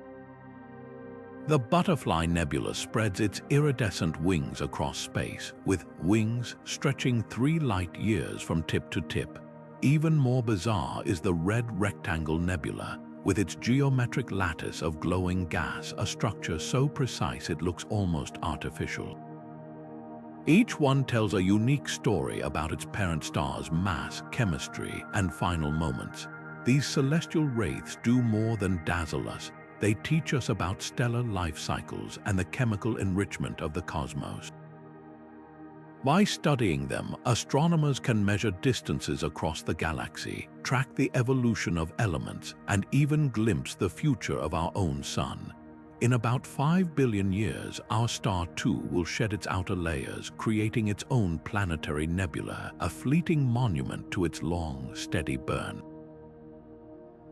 The Butterfly Nebula spreads its iridescent wings across space, with wings stretching 3 light-years from tip to tip. Even more bizarre is the Red Rectangle Nebula, with its geometric lattice of glowing gas, a structure so precise it looks almost artificial. Each one tells a unique story about its parent star's mass, chemistry, and final moments. These celestial wraiths do more than dazzle us. They teach us about stellar life cycles and the chemical enrichment of the cosmos. By studying them, astronomers can measure distances across the galaxy, track the evolution of elements, and even glimpse the future of our own sun. In about 5 billion years, our star too will shed its outer layers, creating its own planetary nebula, a fleeting monument to its long, steady burn.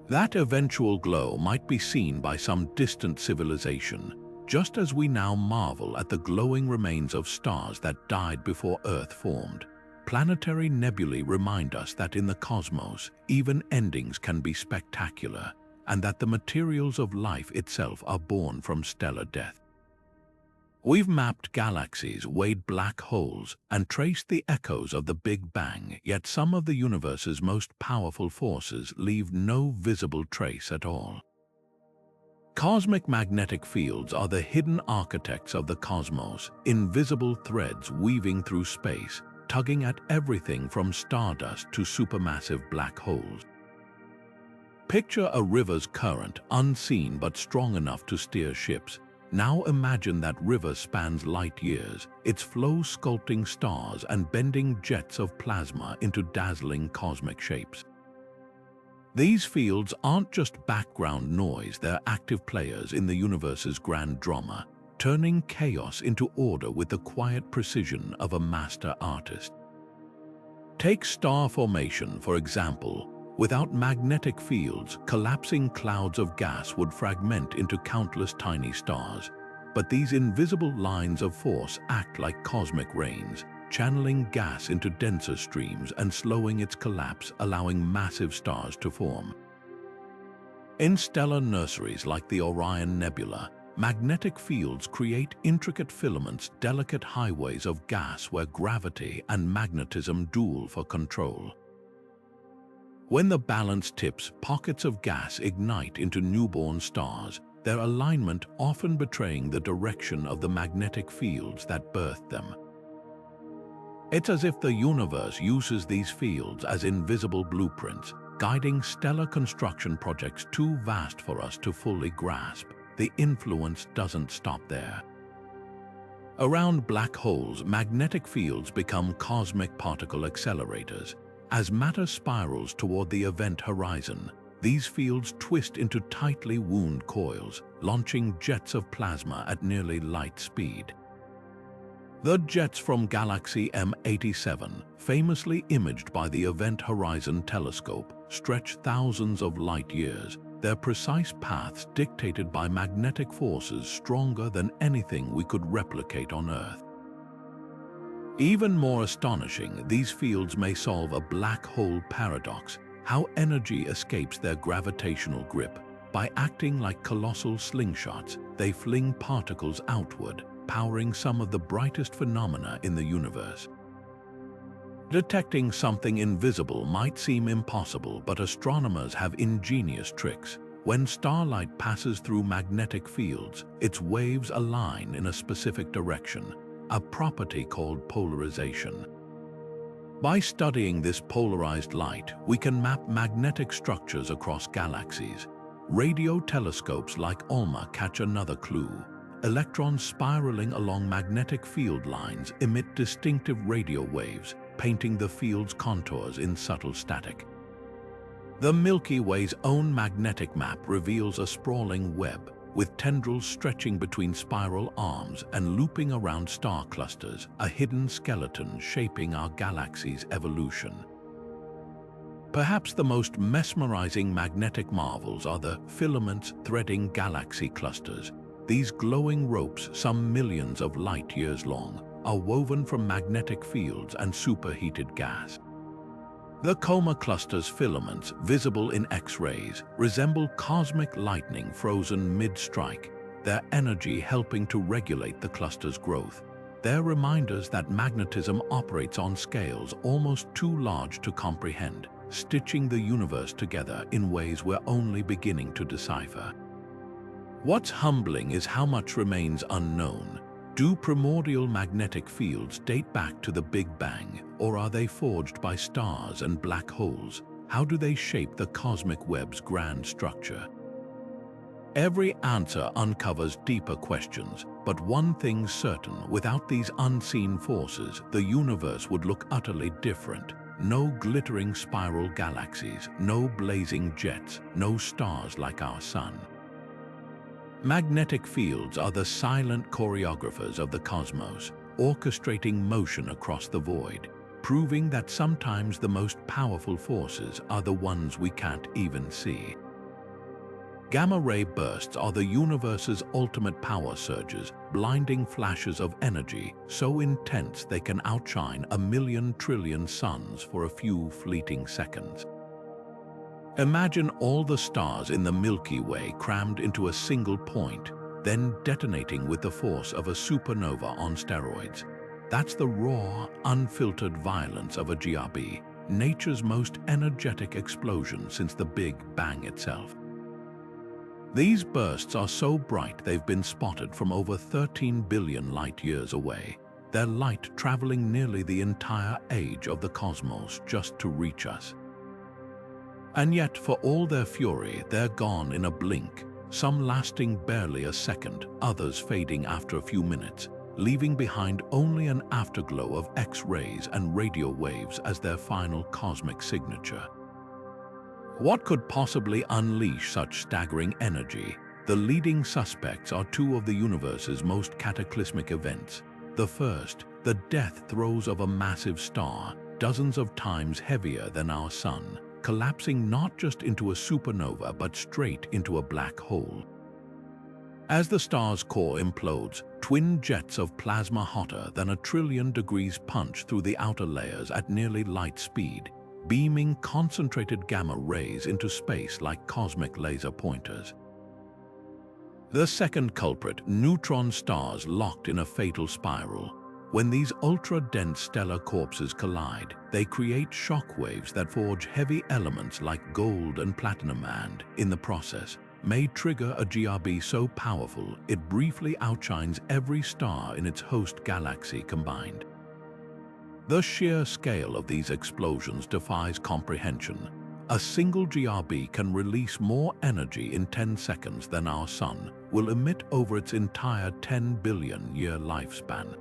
That eventual glow might be seen by some distant civilization, just as we now marvel at the glowing remains of stars that died before Earth formed. Planetary nebulae remind us that in the cosmos, even endings can be spectacular, and that the materials of life itself are born from stellar death. We've mapped galaxies, weighed black holes, and traced the echoes of the Big Bang, yet some of the universe's most powerful forces leave no visible trace at all. Cosmic magnetic fields are the hidden architects of the cosmos, invisible threads weaving through space, tugging at everything from stardust to supermassive black holes. Picture a river's current, unseen but strong enough to steer ships. Now imagine that river spans light years, its flow sculpting stars and bending jets of plasma into dazzling cosmic shapes. These fields aren't just background noise, they're active players in the universe's grand drama, turning chaos into order with the quiet precision of a master artist. Take star formation, for example. Without magnetic fields, collapsing clouds of gas would fragment into countless tiny stars. But these invisible lines of force act like cosmic rains, channeling gas into denser streams and slowing its collapse, allowing massive stars to form. In stellar nurseries like the Orion Nebula, magnetic fields create intricate filaments, delicate highways of gas where gravity and magnetism duel for control. When the balance tips, pockets of gas ignite into newborn stars, their alignment often betraying the direction of the magnetic fields that birthed them. It's as if the universe uses these fields as invisible blueprints, guiding stellar construction projects too vast for us to fully grasp. The influence doesn't stop there. Around black holes, magnetic fields become cosmic particle accelerators. As matter spirals toward the event horizon, these fields twist into tightly wound coils, launching jets of plasma at nearly light speed. The jets from galaxy M87, famously imaged by the Event Horizon Telescope, stretch thousands of light years, their precise paths dictated by magnetic forces stronger than anything we could replicate on Earth. Even more astonishing, these fields may solve a black hole paradox, how energy escapes their gravitational grip. By acting like colossal slingshots, they fling particles outward, powering some of the brightest phenomena in the universe. Detecting something invisible might seem impossible, but astronomers have ingenious tricks. When starlight passes through magnetic fields, its waves align in a specific direction, a property called polarization. By studying this polarized light, we can map magnetic structures across galaxies. Radio telescopes like Oumuamua catch another clue. Electrons spiraling along magnetic field lines emit distinctive radio waves, painting the field's contours in subtle static. The Milky Way's own magnetic map reveals a sprawling web, with tendrils stretching between spiral arms and looping around star clusters, a hidden skeleton shaping our galaxy's evolution. Perhaps the most mesmerizing magnetic marvels are the filaments threading galaxy clusters. These glowing ropes, some millions of light years long, are woven from magnetic fields and superheated gas. The coma cluster's filaments, visible in X-rays, resemble cosmic lightning frozen mid-strike, their energy helping to regulate the cluster's growth. They're reminders that magnetism operates on scales almost too large to comprehend, stitching the universe together in ways we're only beginning to decipher. What's humbling is how much remains unknown. Do primordial magnetic fields date back to the Big Bang, or are they forged by stars and black holes? How do they shape the cosmic web's grand structure? Every answer uncovers deeper questions, but one thing's certain: without these unseen forces, the universe would look utterly different. No glittering spiral galaxies, no blazing jets, no stars like our sun. Magnetic fields are the silent choreographers of the cosmos, orchestrating motion across the void, proving that sometimes the most powerful forces are the ones we can't even see. Gamma-ray bursts are the universe's ultimate power surges, blinding flashes of energy so intense they can outshine 1,000,000 trillion suns for a few fleeting seconds. Imagine all the stars in the Milky Way crammed into a single point, then detonating with the force of a supernova on steroids. That's the raw, unfiltered violence of a GRB, nature's most energetic explosion since the Big Bang itself. These bursts are so bright they've been spotted from over 13 billion light-years away, their light traveling nearly the entire age of the cosmos just to reach us. And yet, for all their fury, they're gone in a blink, some lasting barely a second, others fading after a few minutes, leaving behind only an afterglow of X-rays and radio waves as their final cosmic signature. What could possibly unleash such staggering energy? The leading suspects are two of the universe's most cataclysmic events. The first, the death throes of a massive star, dozens of times heavier than our sun, collapsing not just into a supernova but straight into a black hole. As the star's core implodes, twin jets of plasma hotter than 1 trillion degrees punch through the outer layers at nearly light speed. beaming concentrated gamma rays into space like cosmic laser pointers. The second culprit, neutron stars locked in a fatal spiral. When these ultra-dense stellar corpses collide, they create shock waves that forge heavy elements like gold and platinum and, in the process, may trigger a GRB so powerful it briefly outshines every star in its host galaxy combined. The sheer scale of these explosions defies comprehension. A single GRB can release more energy in 10 seconds than our Sun will emit over its entire 10 billion-year lifespan.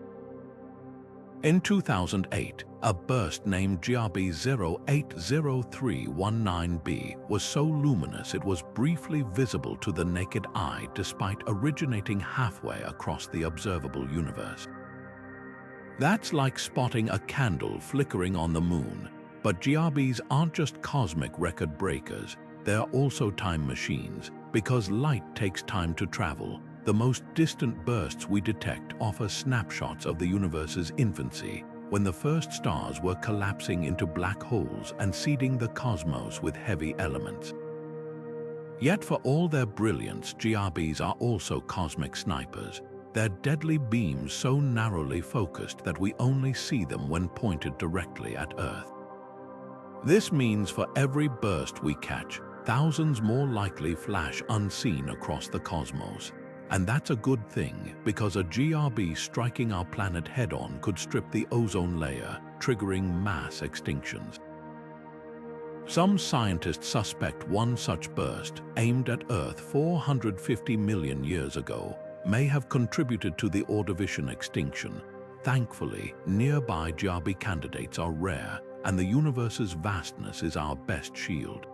In 2008, a burst named GRB 080319b was so luminous it was briefly visible to the naked eye despite originating halfway across the observable universe. That's like spotting a candle flickering on the moon. But GRBs aren't just cosmic record breakers, they're also time machines. Because light takes time to travel, the most distant bursts we detect offer snapshots of the universe's infancy, when the first stars were collapsing into black holes and seeding the cosmos with heavy elements. Yet for all their brilliance, GRBs are also cosmic snipers. Their deadly beams so narrowly focused that we only see them when pointed directly at Earth. This means for every burst we catch, thousands more likely flash unseen across the cosmos. And that's a good thing, because a GRB striking our planet head-on could strip the ozone layer, triggering mass extinctions. Some scientists suspect one such burst, aimed at Earth 450 million years ago, may have contributed to the Ordovician extinction. Thankfully, nearby GRB candidates are rare, and the universe's vastness is our best shield.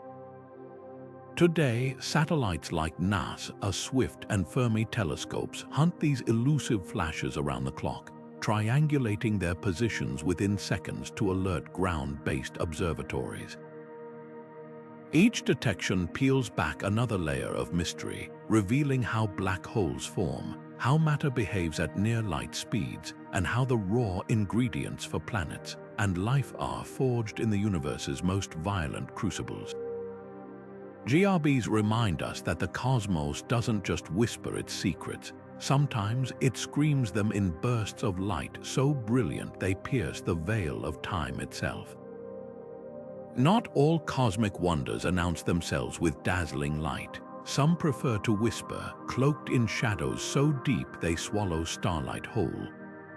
Today, satellites like NASA's Swift and Fermi telescopes hunt these elusive flashes around the clock, triangulating their positions within seconds to alert ground-based observatories. Each detection peels back another layer of mystery, revealing how black holes form, how matter behaves at near-light speeds, and how the raw ingredients for planets and life are forged in the universe's most violent crucibles. GRBs remind us that the cosmos doesn't just whisper its secrets. Sometimes it screams them in bursts of light so brilliant they pierce the veil of time itself. Not all cosmic wonders announce themselves with dazzling light. Some prefer to whisper, cloaked in shadows so deep they swallow starlight whole.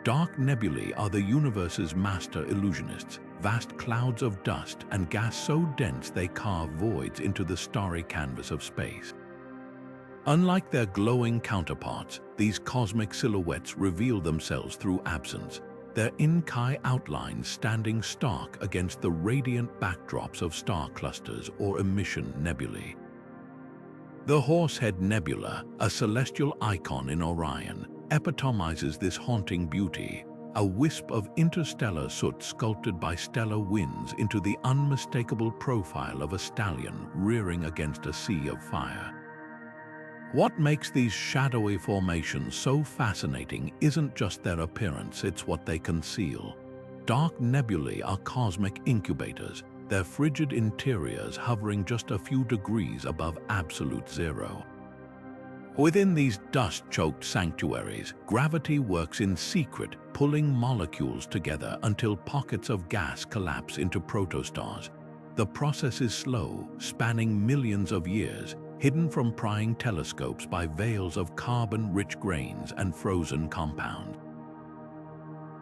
Dark nebulae are the universe's master illusionists, vast clouds of dust and gas so dense they carve voids into the starry canvas of space. Unlike their glowing counterparts, these cosmic silhouettes reveal themselves through absence, their in-kai outlines standing stark against the radiant backdrops of star clusters or emission nebulae. The Horsehead Nebula, a celestial icon in Orion, epitomizes this haunting beauty, a wisp of interstellar soot sculpted by stellar winds into the unmistakable profile of a stallion rearing against a sea of fire. What makes these shadowy formations so fascinating isn't just their appearance, it's what they conceal. Dark nebulae are cosmic incubators, their frigid interiors hovering just a few degrees above absolute zero. Within these dust-choked sanctuaries, gravity works in secret, pulling molecules together until pockets of gas collapse into protostars. The process is slow, spanning millions of years, hidden from prying telescopes by veils of carbon-rich grains and frozen compounds.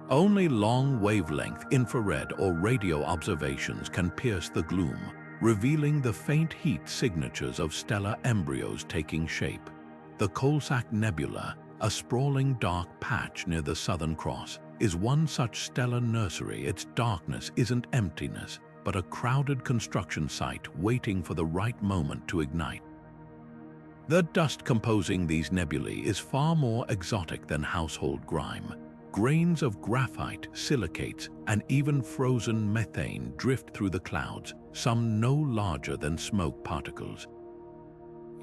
Only long-wavelength infrared or radio observations can pierce the gloom, revealing the faint heat signatures of stellar embryos taking shape. The Coalsack Nebula, a sprawling dark patch near the Southern Cross, is one such stellar nursery. Its darkness isn't emptiness, but a crowded construction site waiting for the right moment to ignite. The dust composing these nebulae is far more exotic than household grime. Grains of graphite, silicates, and even frozen methane drift through the clouds, some no larger than smoke particles.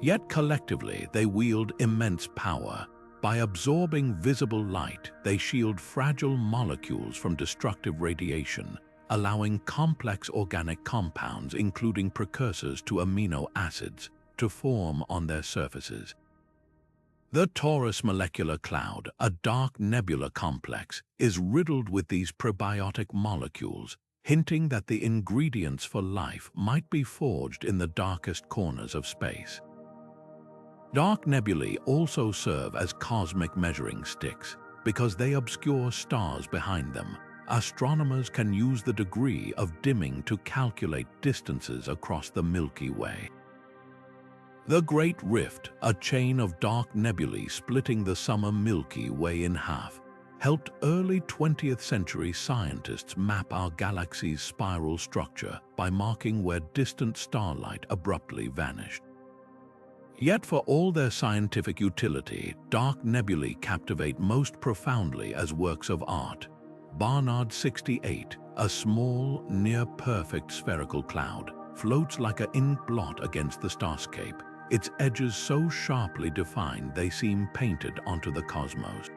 Yet collectively, they wield immense power. By absorbing visible light, they shield fragile molecules from destructive radiation, allowing complex organic compounds, including precursors to amino acids, to form on their surfaces. The Taurus molecular cloud, a dark nebula complex, is riddled with these prebiotic molecules, hinting that the ingredients for life might be forged in the darkest corners of space. Dark nebulae also serve as cosmic measuring sticks. Because they obscure stars behind them, astronomers can use the degree of dimming to calculate distances across the Milky Way. The Great Rift, a chain of dark nebulae splitting the summer Milky Way in half, helped early 20th century scientists map our galaxy's spiral structure by marking where distant starlight abruptly vanished. Yet for all their scientific utility, dark nebulae captivate most profoundly as works of art. Barnard 68, a small, near-perfect spherical cloud, floats like an ink blot against the starscape, its edges so sharply defined they seem painted onto the cosmos.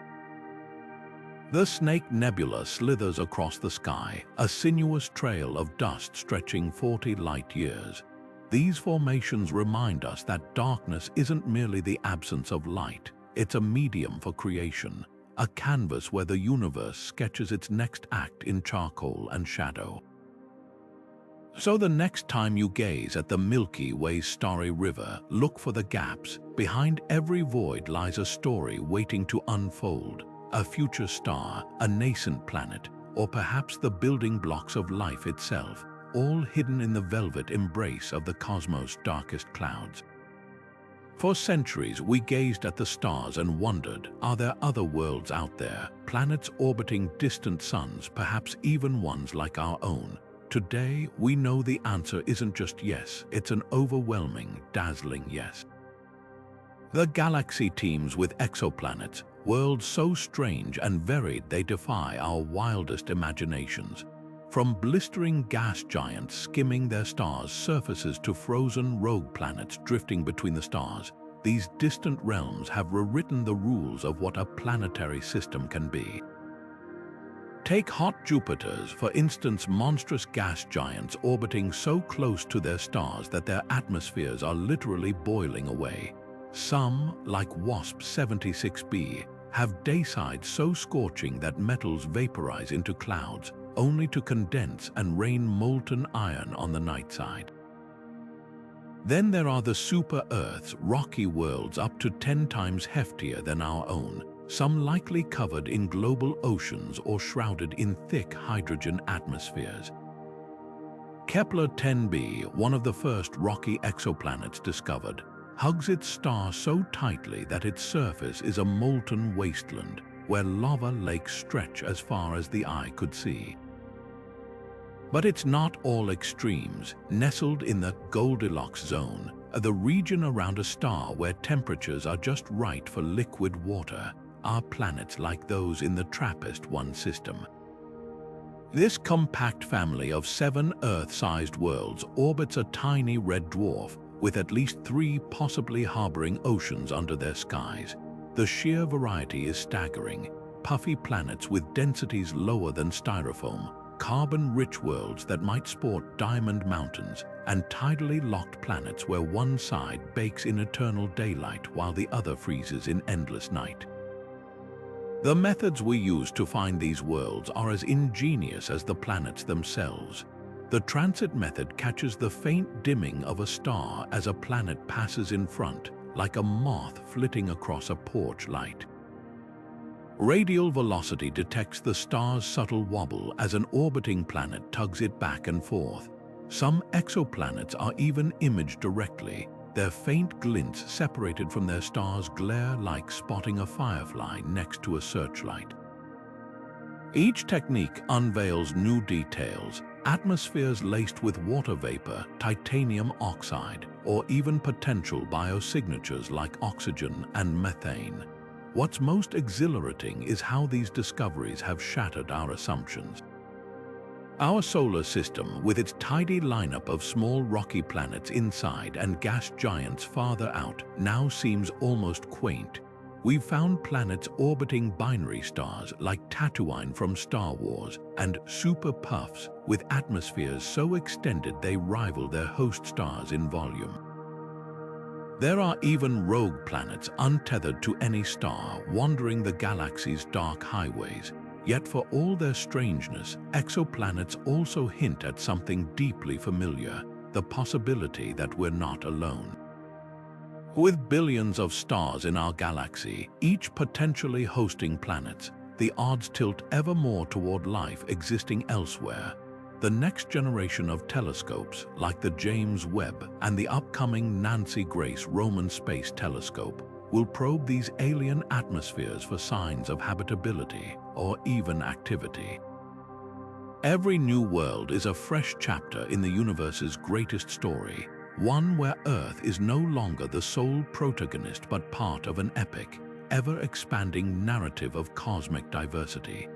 The Snake Nebula slithers across the sky, a sinuous trail of dust stretching 40 light-years. These formations remind us that darkness isn't merely the absence of light, it's a medium for creation, a canvas where the universe sketches its next act in charcoal and shadow. So the next time you gaze at the Milky Way's starry river, look for the gaps. Behind every void lies a story waiting to unfold, a future star, a nascent planet, or perhaps the building blocks of life itself, all hidden in the velvet embrace of the cosmos' darkest clouds. For centuries, we gazed at the stars and wondered, are there other worlds out there, planets orbiting distant suns, perhaps even ones like our own? Today, we know the answer isn't just yes, it's an overwhelming, dazzling yes. The galaxy teems with exoplanets, worlds so strange and varied they defy our wildest imaginations. From blistering gas giants skimming their stars' surfaces to frozen rogue planets drifting between the stars, these distant realms have rewritten the rules of what a planetary system can be. Take hot Jupiters, for instance, monstrous gas giants orbiting so close to their stars that their atmospheres are literally boiling away. Some, like WASP 76b, have daysides so scorching that metals vaporize into clouds, only to condense and rain molten iron on the night side. Then there are the super-Earths, rocky worlds up to 10 times heftier than our own, some likely covered in global oceans or shrouded in thick hydrogen atmospheres. Kepler-10b, one of the first rocky exoplanets discovered, hugs its star so tightly that its surface is a molten wasteland, where lava lakes stretch as far as the eye could see. But it's not all extremes. Nestled in the Goldilocks zone, the region around a star where temperatures are just right for liquid water, are planets like those in the TRAPPIST-1 system. This compact family of 7 Earth-sized worlds orbits a tiny red dwarf, with at least 3 possibly harboring oceans under their skies. The sheer variety is staggering. Puffy planets with densities lower than styrofoam, carbon-rich worlds that might sport diamond mountains, and tidally locked planets where one side bakes in eternal daylight while the other freezes in endless night. The methods we use to find these worlds are as ingenious as the planets themselves. The transit method catches the faint dimming of a star as a planet passes in front, like a moth flitting across a porch light. Radial velocity detects the star's subtle wobble as an orbiting planet tugs it back and forth. Some exoplanets are even imaged directly, their faint glints separated from their star's glare like spotting a firefly next to a searchlight. Each technique unveils new details, atmospheres laced with water vapor, titanium oxide, or even potential biosignatures like oxygen and methane. What's most exhilarating is how these discoveries have shattered our assumptions. Our solar system, with its tidy lineup of small rocky planets inside and gas giants farther out, now seems almost quaint. We've found planets orbiting binary stars like Tatooine from Star Wars and super puffs with atmospheres so extended they rival their host stars in volume. There are even rogue planets untethered to any star wandering the galaxy's dark highways. Yet for all their strangeness, exoplanets also hint at something deeply familiar, the possibility that we're not alone. With billions of stars in our galaxy, each potentially hosting planets, the odds tilt ever more toward life existing elsewhere. The next generation of telescopes, like the James Webb and the upcoming Nancy Grace Roman Space Telescope, will probe these alien atmospheres for signs of habitability or even activity. Every new world is a fresh chapter in the universe's greatest story, one where Earth is no longer the sole protagonist but part of an epic, ever-expanding narrative of cosmic diversity.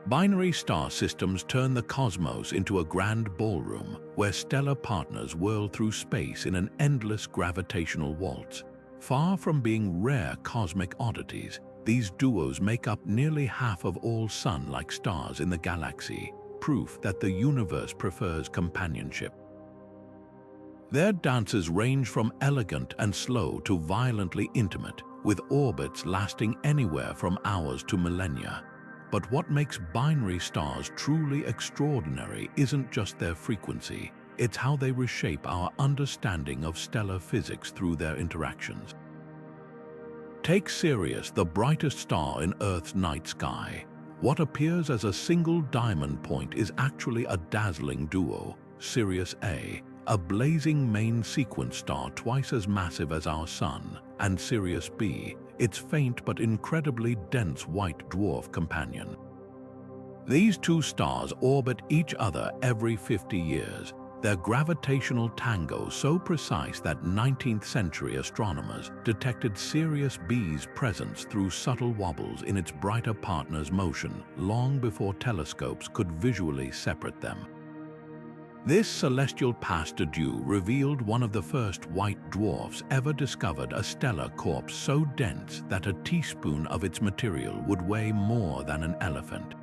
Binary star systems turn the cosmos into a grand ballroom where stellar partners whirl through space in an endless gravitational waltz. Far from being rare cosmic oddities, these duos make up nearly half of all sun-like stars in the galaxy, proof that the universe prefers companionship. Their dances range from elegant and slow to violently intimate, with orbits lasting anywhere from hours to millennia. But what makes binary stars truly extraordinary isn't just their frequency, it's how they reshape our understanding of stellar physics through their interactions. Take Sirius, the brightest star in Earth's night sky. What appears as a single diamond point is actually a dazzling duo, Sirius A, a blazing main sequence star twice as massive as our Sun, and Sirius B, its faint but incredibly dense white dwarf companion. These two stars orbit each other every 50 years, their gravitational tango so precise that 19th century astronomers detected Sirius B's presence through subtle wobbles in its brighter partner's motion long before telescopes could visually separate them. This celestial pas-de-deux revealed one of the first white dwarfs ever discovered, a stellar corpse so dense that a teaspoon of its material would weigh more than an elephant.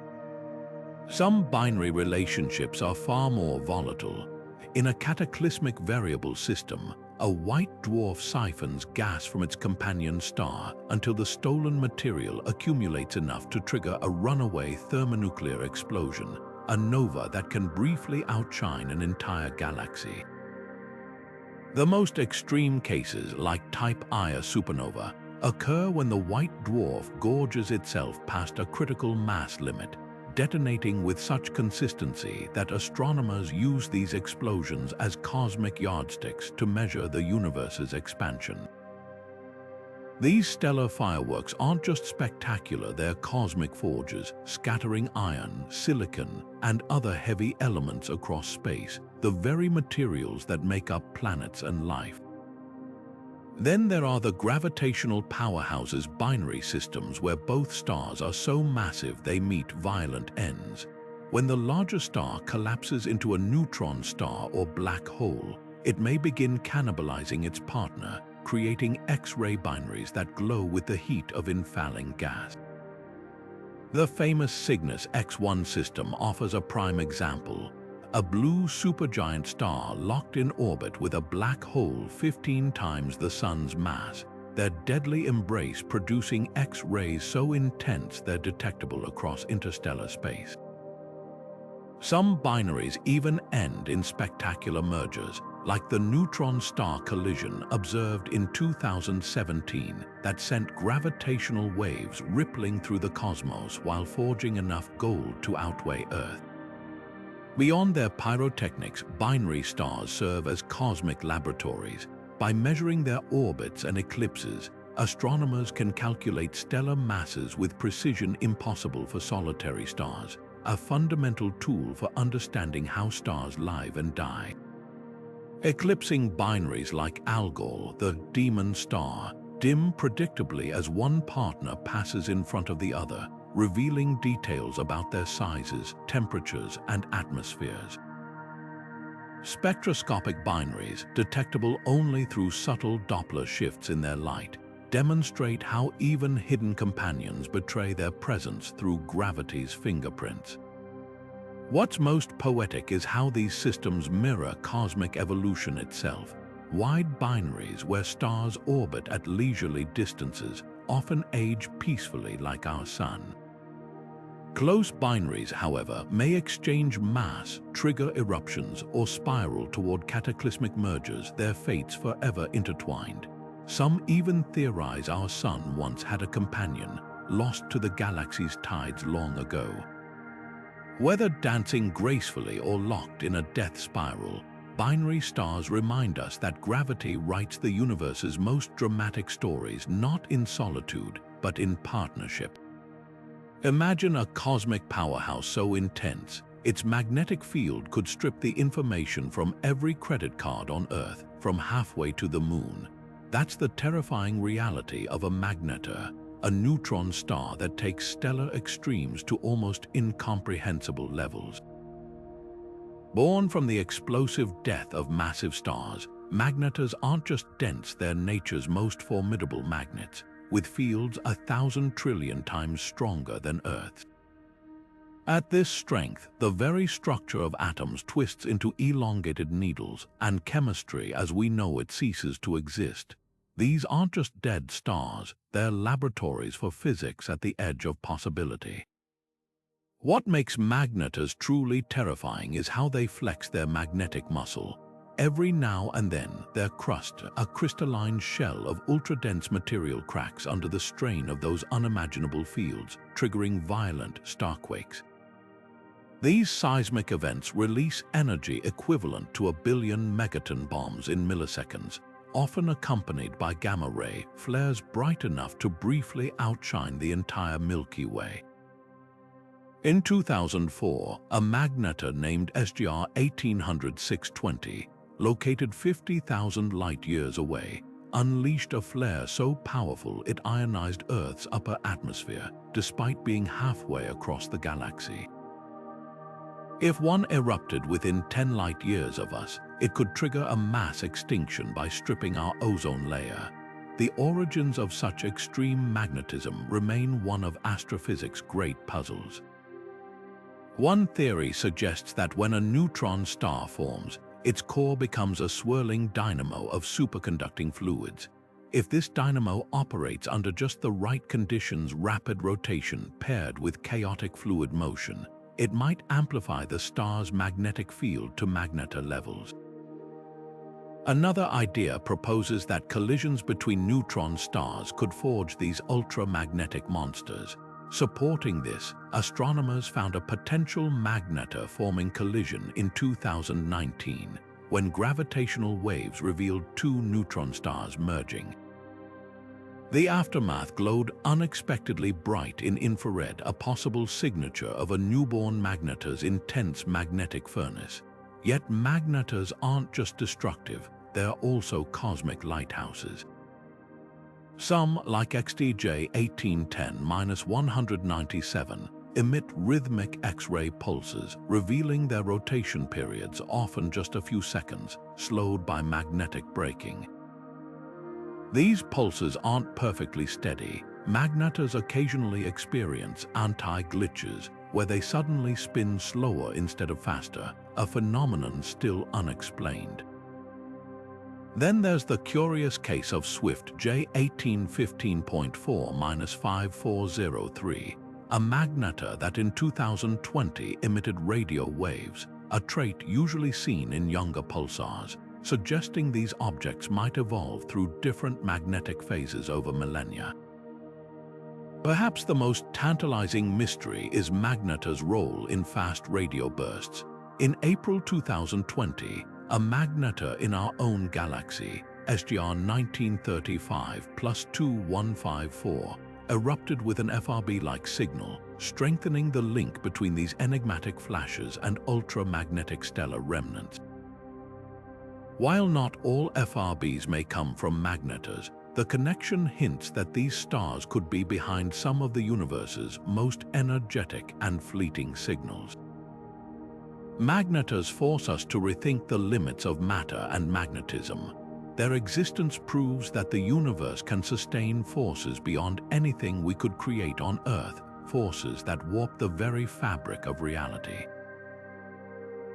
Some binary relationships are far more volatile. In a cataclysmic variable system, a white dwarf siphons gas from its companion star until the stolen material accumulates enough to trigger a runaway thermonuclear explosion, a nova that can briefly outshine an entire galaxy. The most extreme cases, like Type Ia supernova, occur when the white dwarf gorges itself past a critical mass limit, detonating with such consistency that astronomers use these explosions as cosmic yardsticks to measure the universe's expansion. These stellar fireworks aren't just spectacular, they're cosmic forges, scattering iron, silicon, and other heavy elements across space, the very materials that make up planets and life. Then there are the gravitational powerhouses, binary systems where both stars are so massive they meet violent ends. When the larger star collapses into a neutron star or black hole, it may begin cannibalizing its partner, creating X-ray binaries that glow with the heat of infalling gas. The famous Cygnus X1 system offers a prime example. A blue supergiant star locked in orbit with a black hole 15 times the Sun's mass, their deadly embrace producing X-rays so intense they're detectable across interstellar space. Some binaries even end in spectacular mergers, like the neutron star collision observed in 2017 that sent gravitational waves rippling through the cosmos while forging enough gold to outweigh Earth. Beyond their pyrotechnics, binary stars serve as cosmic laboratories. By measuring their orbits and eclipses, astronomers can calculate stellar masses with precision impossible for solitary stars, a fundamental tool for understanding how stars live and die. Eclipsing binaries like Algol, the demon star, dim predictably as one partner passes in front of the other, revealing details about their sizes, temperatures, and atmospheres. Spectroscopic binaries, detectable only through subtle Doppler shifts in their light, demonstrate how even hidden companions betray their presence through gravity's fingerprints. What's most poetic is how these systems mirror cosmic evolution itself. Wide binaries where stars orbit at leisurely distances often age peacefully like our Sun. Close binaries, however, may exchange mass, trigger eruptions, or spiral toward cataclysmic mergers, their fates forever intertwined. Some even theorize our Sun once had a companion, lost to the galaxy's tides long ago. Whether dancing gracefully or locked in a death spiral, binary stars remind us that gravity writes the universe's most dramatic stories not in solitude, but in partnership. Imagine a cosmic powerhouse so intense, its magnetic field could strip the information from every credit card on Earth from halfway to the Moon. That's the terrifying reality of a magnetar, a neutron star that takes stellar extremes to almost incomprehensible levels. Born from the explosive death of massive stars, magnetars aren't just dense, they're nature's most formidable magnets, with fields 1,000 trillion times stronger than Earth's. At this strength, the very structure of atoms twists into elongated needles, and chemistry as we know it ceases to exist. These aren't just dead stars, they're laboratories for physics at the edge of possibility. What makes magnetars truly terrifying is how they flex their magnetic muscle. Every now and then, their crust, a crystalline shell of ultra-dense material, cracks under the strain of those unimaginable fields, triggering violent starquakes. These seismic events release energy equivalent to 1 billion megaton bombs in milliseconds, often accompanied by gamma-ray flares bright enough to briefly outshine the entire Milky Way. In 2004, a magnetar named SGR 1800-620, located 50,000 light-years away, unleashed a flare so powerful it ionized Earth's upper atmosphere, despite being halfway across the galaxy. If one erupted within 10 light-years of us, it could trigger a mass extinction by stripping our ozone layer. The origins of such extreme magnetism remain one of astrophysics' great puzzles. One theory suggests that when a neutron star forms, its core becomes a swirling dynamo of superconducting fluids. If this dynamo operates under just the right conditions, rapid rotation paired with chaotic fluid motion, it might amplify the star's magnetic field to magnetar levels. Another idea proposes that collisions between neutron stars could forge these ultramagnetic monsters. Supporting this, astronomers found a potential magnetar-forming collision in 2019, when gravitational waves revealed 2 neutron stars merging. The aftermath glowed unexpectedly bright in infrared, a possible signature of a newborn magnetar's intense magnetic furnace. Yet magnetars aren't just destructive, they're also cosmic lighthouses. Some, like XTJ 1810-197, emit rhythmic X-ray pulses, revealing their rotation periods often just a few seconds, slowed by magnetic braking. These pulses aren't perfectly steady. Magnetars occasionally experience anti-glitches, where they suddenly spin slower instead of faster, a phenomenon still unexplained. Then there's the curious case of Swift J 1815.4-5403, a magnetar that in 2020 emitted radio waves, a trait usually seen in younger pulsars, suggesting these objects might evolve through different magnetic phases over millennia. Perhaps the most tantalizing mystery is magnetars' role in fast radio bursts. In April 2020, a magnetar in our own galaxy, SGR 1935+2154, erupted with an FRB-like signal, strengthening the link between these enigmatic flashes and ultramagnetic stellar remnants. While not all FRBs may come from magnetars, the connection hints that these stars could be behind some of the universe's most energetic and fleeting signals. Magnetars force us to rethink the limits of matter and magnetism. Their existence proves that the universe can sustain forces beyond anything we could create on Earth, forces that warp the very fabric of reality.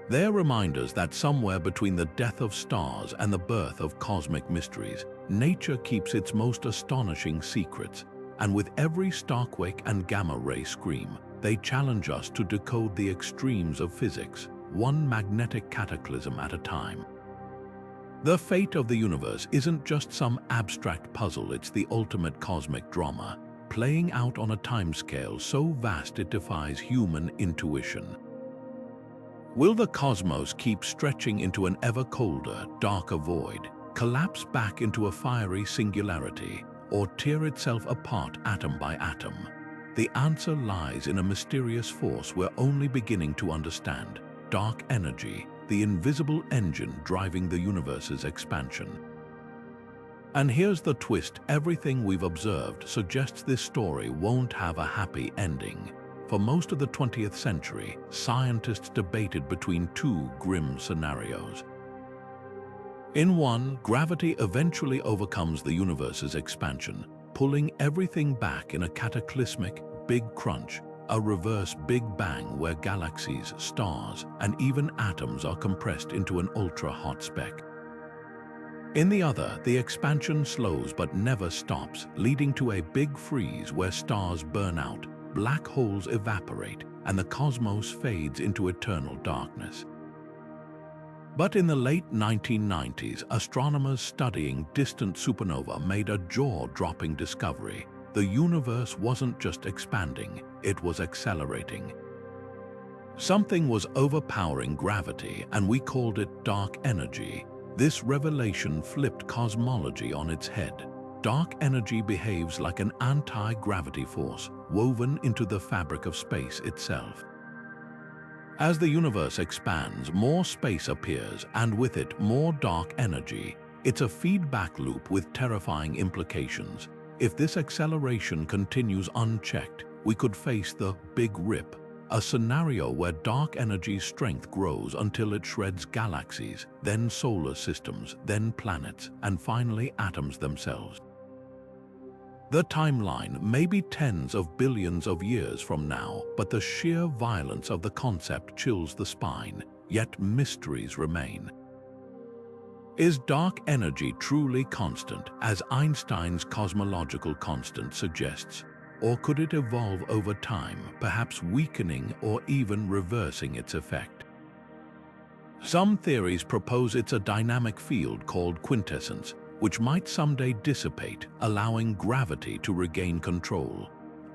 They're reminders that somewhere between the death of stars and the birth of cosmic mysteries, nature keeps its most astonishing secrets, and with every starquake and gamma-ray scream, they challenge us to decode the extremes of physics, one magnetic cataclysm at a time. The fate of the universe isn't just some abstract puzzle, it's the ultimate cosmic drama, playing out on a timescale so vast it defies human intuition. Will the cosmos keep stretching into an ever colder, darker void, collapse back into a fiery singularity, or tear itself apart atom by atom? The answer lies in a mysterious force we're only beginning to understand: dark energy, the invisible engine driving the universe's expansion. And here's the twist: everything we've observed suggests this story won't have a happy ending. For most of the 20th century, scientists debated between two grim scenarios. In one, gravity eventually overcomes the universe's expansion, pulling everything back in a cataclysmic Big Crunch, a reverse Big Bang where galaxies, stars, and even atoms are compressed into an ultra-hot speck. In the other, the expansion slows but never stops, leading to a big freeze where stars burn out, black holes evaporate, and the cosmos fades into eternal darkness. But in the late 1990s, astronomers studying distant supernova made a jaw-dropping discovery. The universe wasn't just expanding, it was accelerating. Something was overpowering gravity, and we called it dark energy. This revelation flipped cosmology on its head. Dark energy behaves like an anti-gravity force, woven into the fabric of space itself. As the universe expands, more space appears, and with it, more dark energy. It's a feedback loop with terrifying implications. If this acceleration continues unchecked, we could face the Big Rip, a scenario where dark energy's strength grows until it shreds galaxies, then solar systems, then planets, and finally atoms themselves. The timeline may be tens of billions of years from now, but the sheer violence of the concept chills the spine, yet mysteries remain. Is dark energy truly constant, as Einstein's cosmological constant suggests? Or could it evolve over time, perhaps weakening or even reversing its effect? Some theories propose it's a dynamic field called quintessence, which might someday dissipate, allowing gravity to regain control.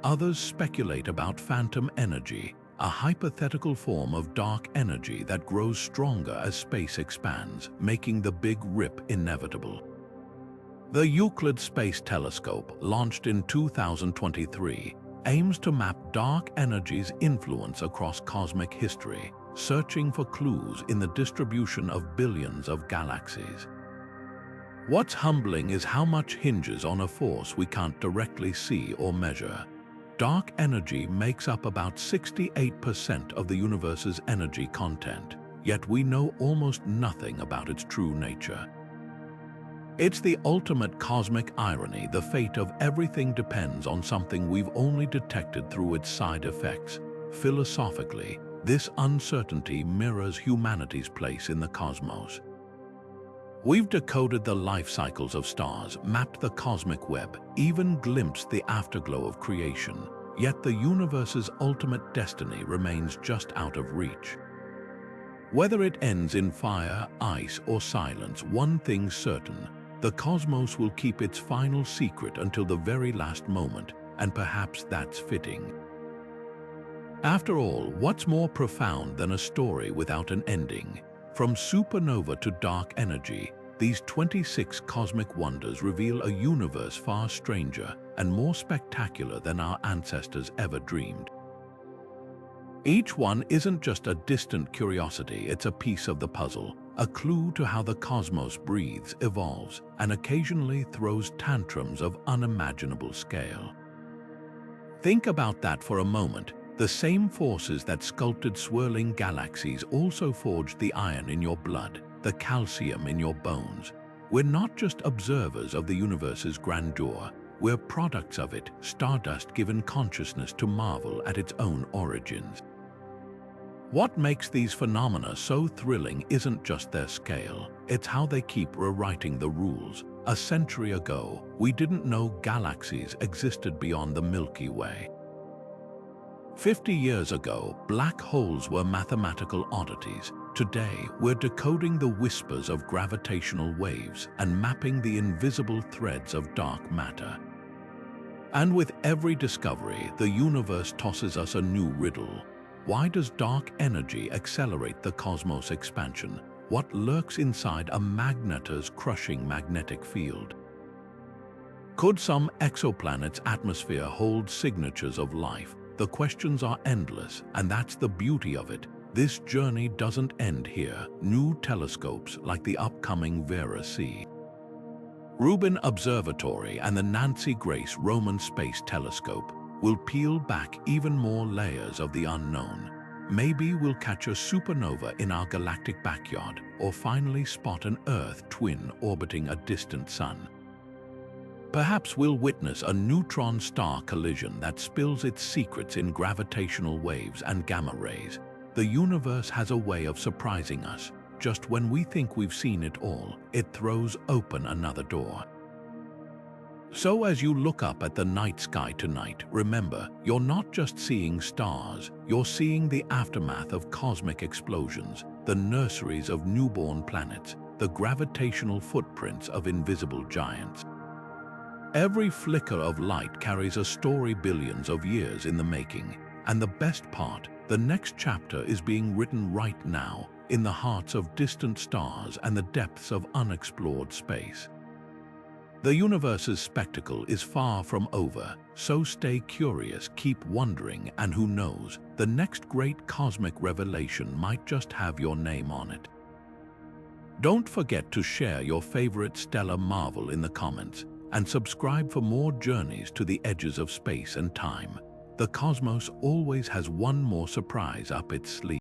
Others speculate about phantom energy, a hypothetical form of dark energy that grows stronger as space expands, making the Big Rip inevitable. The Euclid Space Telescope, launched in 2023, aims to map dark energy's influence across cosmic history, searching for clues in the distribution of billions of galaxies. What's humbling is how much hinges on a force we can't directly see or measure. Dark energy makes up about 68% of the universe's energy content, yet we know almost nothing about its true nature. It's the ultimate cosmic irony. The fate of everything depends on something we've only detected through its side effects. Philosophically, this uncertainty mirrors humanity's place in the cosmos. We've decoded the life cycles of stars, mapped the cosmic web, even glimpsed the afterglow of creation, yet the universe's ultimate destiny remains just out of reach. Whether it ends in fire, ice, or silence, one thing's certain: the cosmos will keep its final secret until the very last moment, and perhaps that's fitting. After all, what's more profound than a story without an ending? From supernova to dark energy, these 26 cosmic wonders reveal a universe far stranger and more spectacular than our ancestors ever dreamed. Each one isn't just a distant curiosity, it's a piece of the puzzle, a clue to how the cosmos breathes, evolves, and occasionally throws tantrums of unimaginable scale. Think about that for a moment. The same forces that sculpted swirling galaxies also forged the iron in your blood, the calcium in your bones, We're not just observers of the universe's grandeur, we're products of it, stardust given consciousness to marvel at its own origins. What makes these phenomena so thrilling isn't just their scale, it's how they keep rewriting the rules. A century ago, we didn't know galaxies existed beyond the Milky Way. 50 years ago, black holes were mathematical oddities. Today, we're decoding the whispers of gravitational waves and mapping the invisible threads of dark matter. And with every discovery, the universe tosses us a new riddle. Why does dark energy accelerate the cosmos expansion? What lurks inside a magnetar's crushing magnetic field? Could some exoplanet's atmosphere hold signatures of life? The questions are endless, and that's the beauty of it. This journey doesn't end here. New telescopes like the upcoming Vera C. Rubin Observatory and the Nancy Grace Roman Space Telescope will peel back even more layers of the unknown. Maybe we'll catch a supernova in our galactic backyard, or finally spot an Earth twin orbiting a distant sun. Perhaps we'll witness a neutron star collision that spills its secrets in gravitational waves and gamma rays. The universe has a way of surprising us. Just when we think we've seen it all, it throws open another door. So as you look up at the night sky tonight, remember, you're not just seeing stars, you're seeing the aftermath of cosmic explosions, the nurseries of newborn planets, the gravitational footprints of invisible giants. Every flicker of light carries a story billions of years in the making. And the best part, the next chapter is being written right now, in the hearts of distant stars and the depths of unexplored space. The universe's spectacle is far from over, so stay curious, keep wondering, and who knows, the next great cosmic revelation might just have your name on it. Don't forget to share your favorite stellar marvel in the comments, and subscribe for more journeys to the edges of space and time. The cosmos always has one more surprise up its sleeve.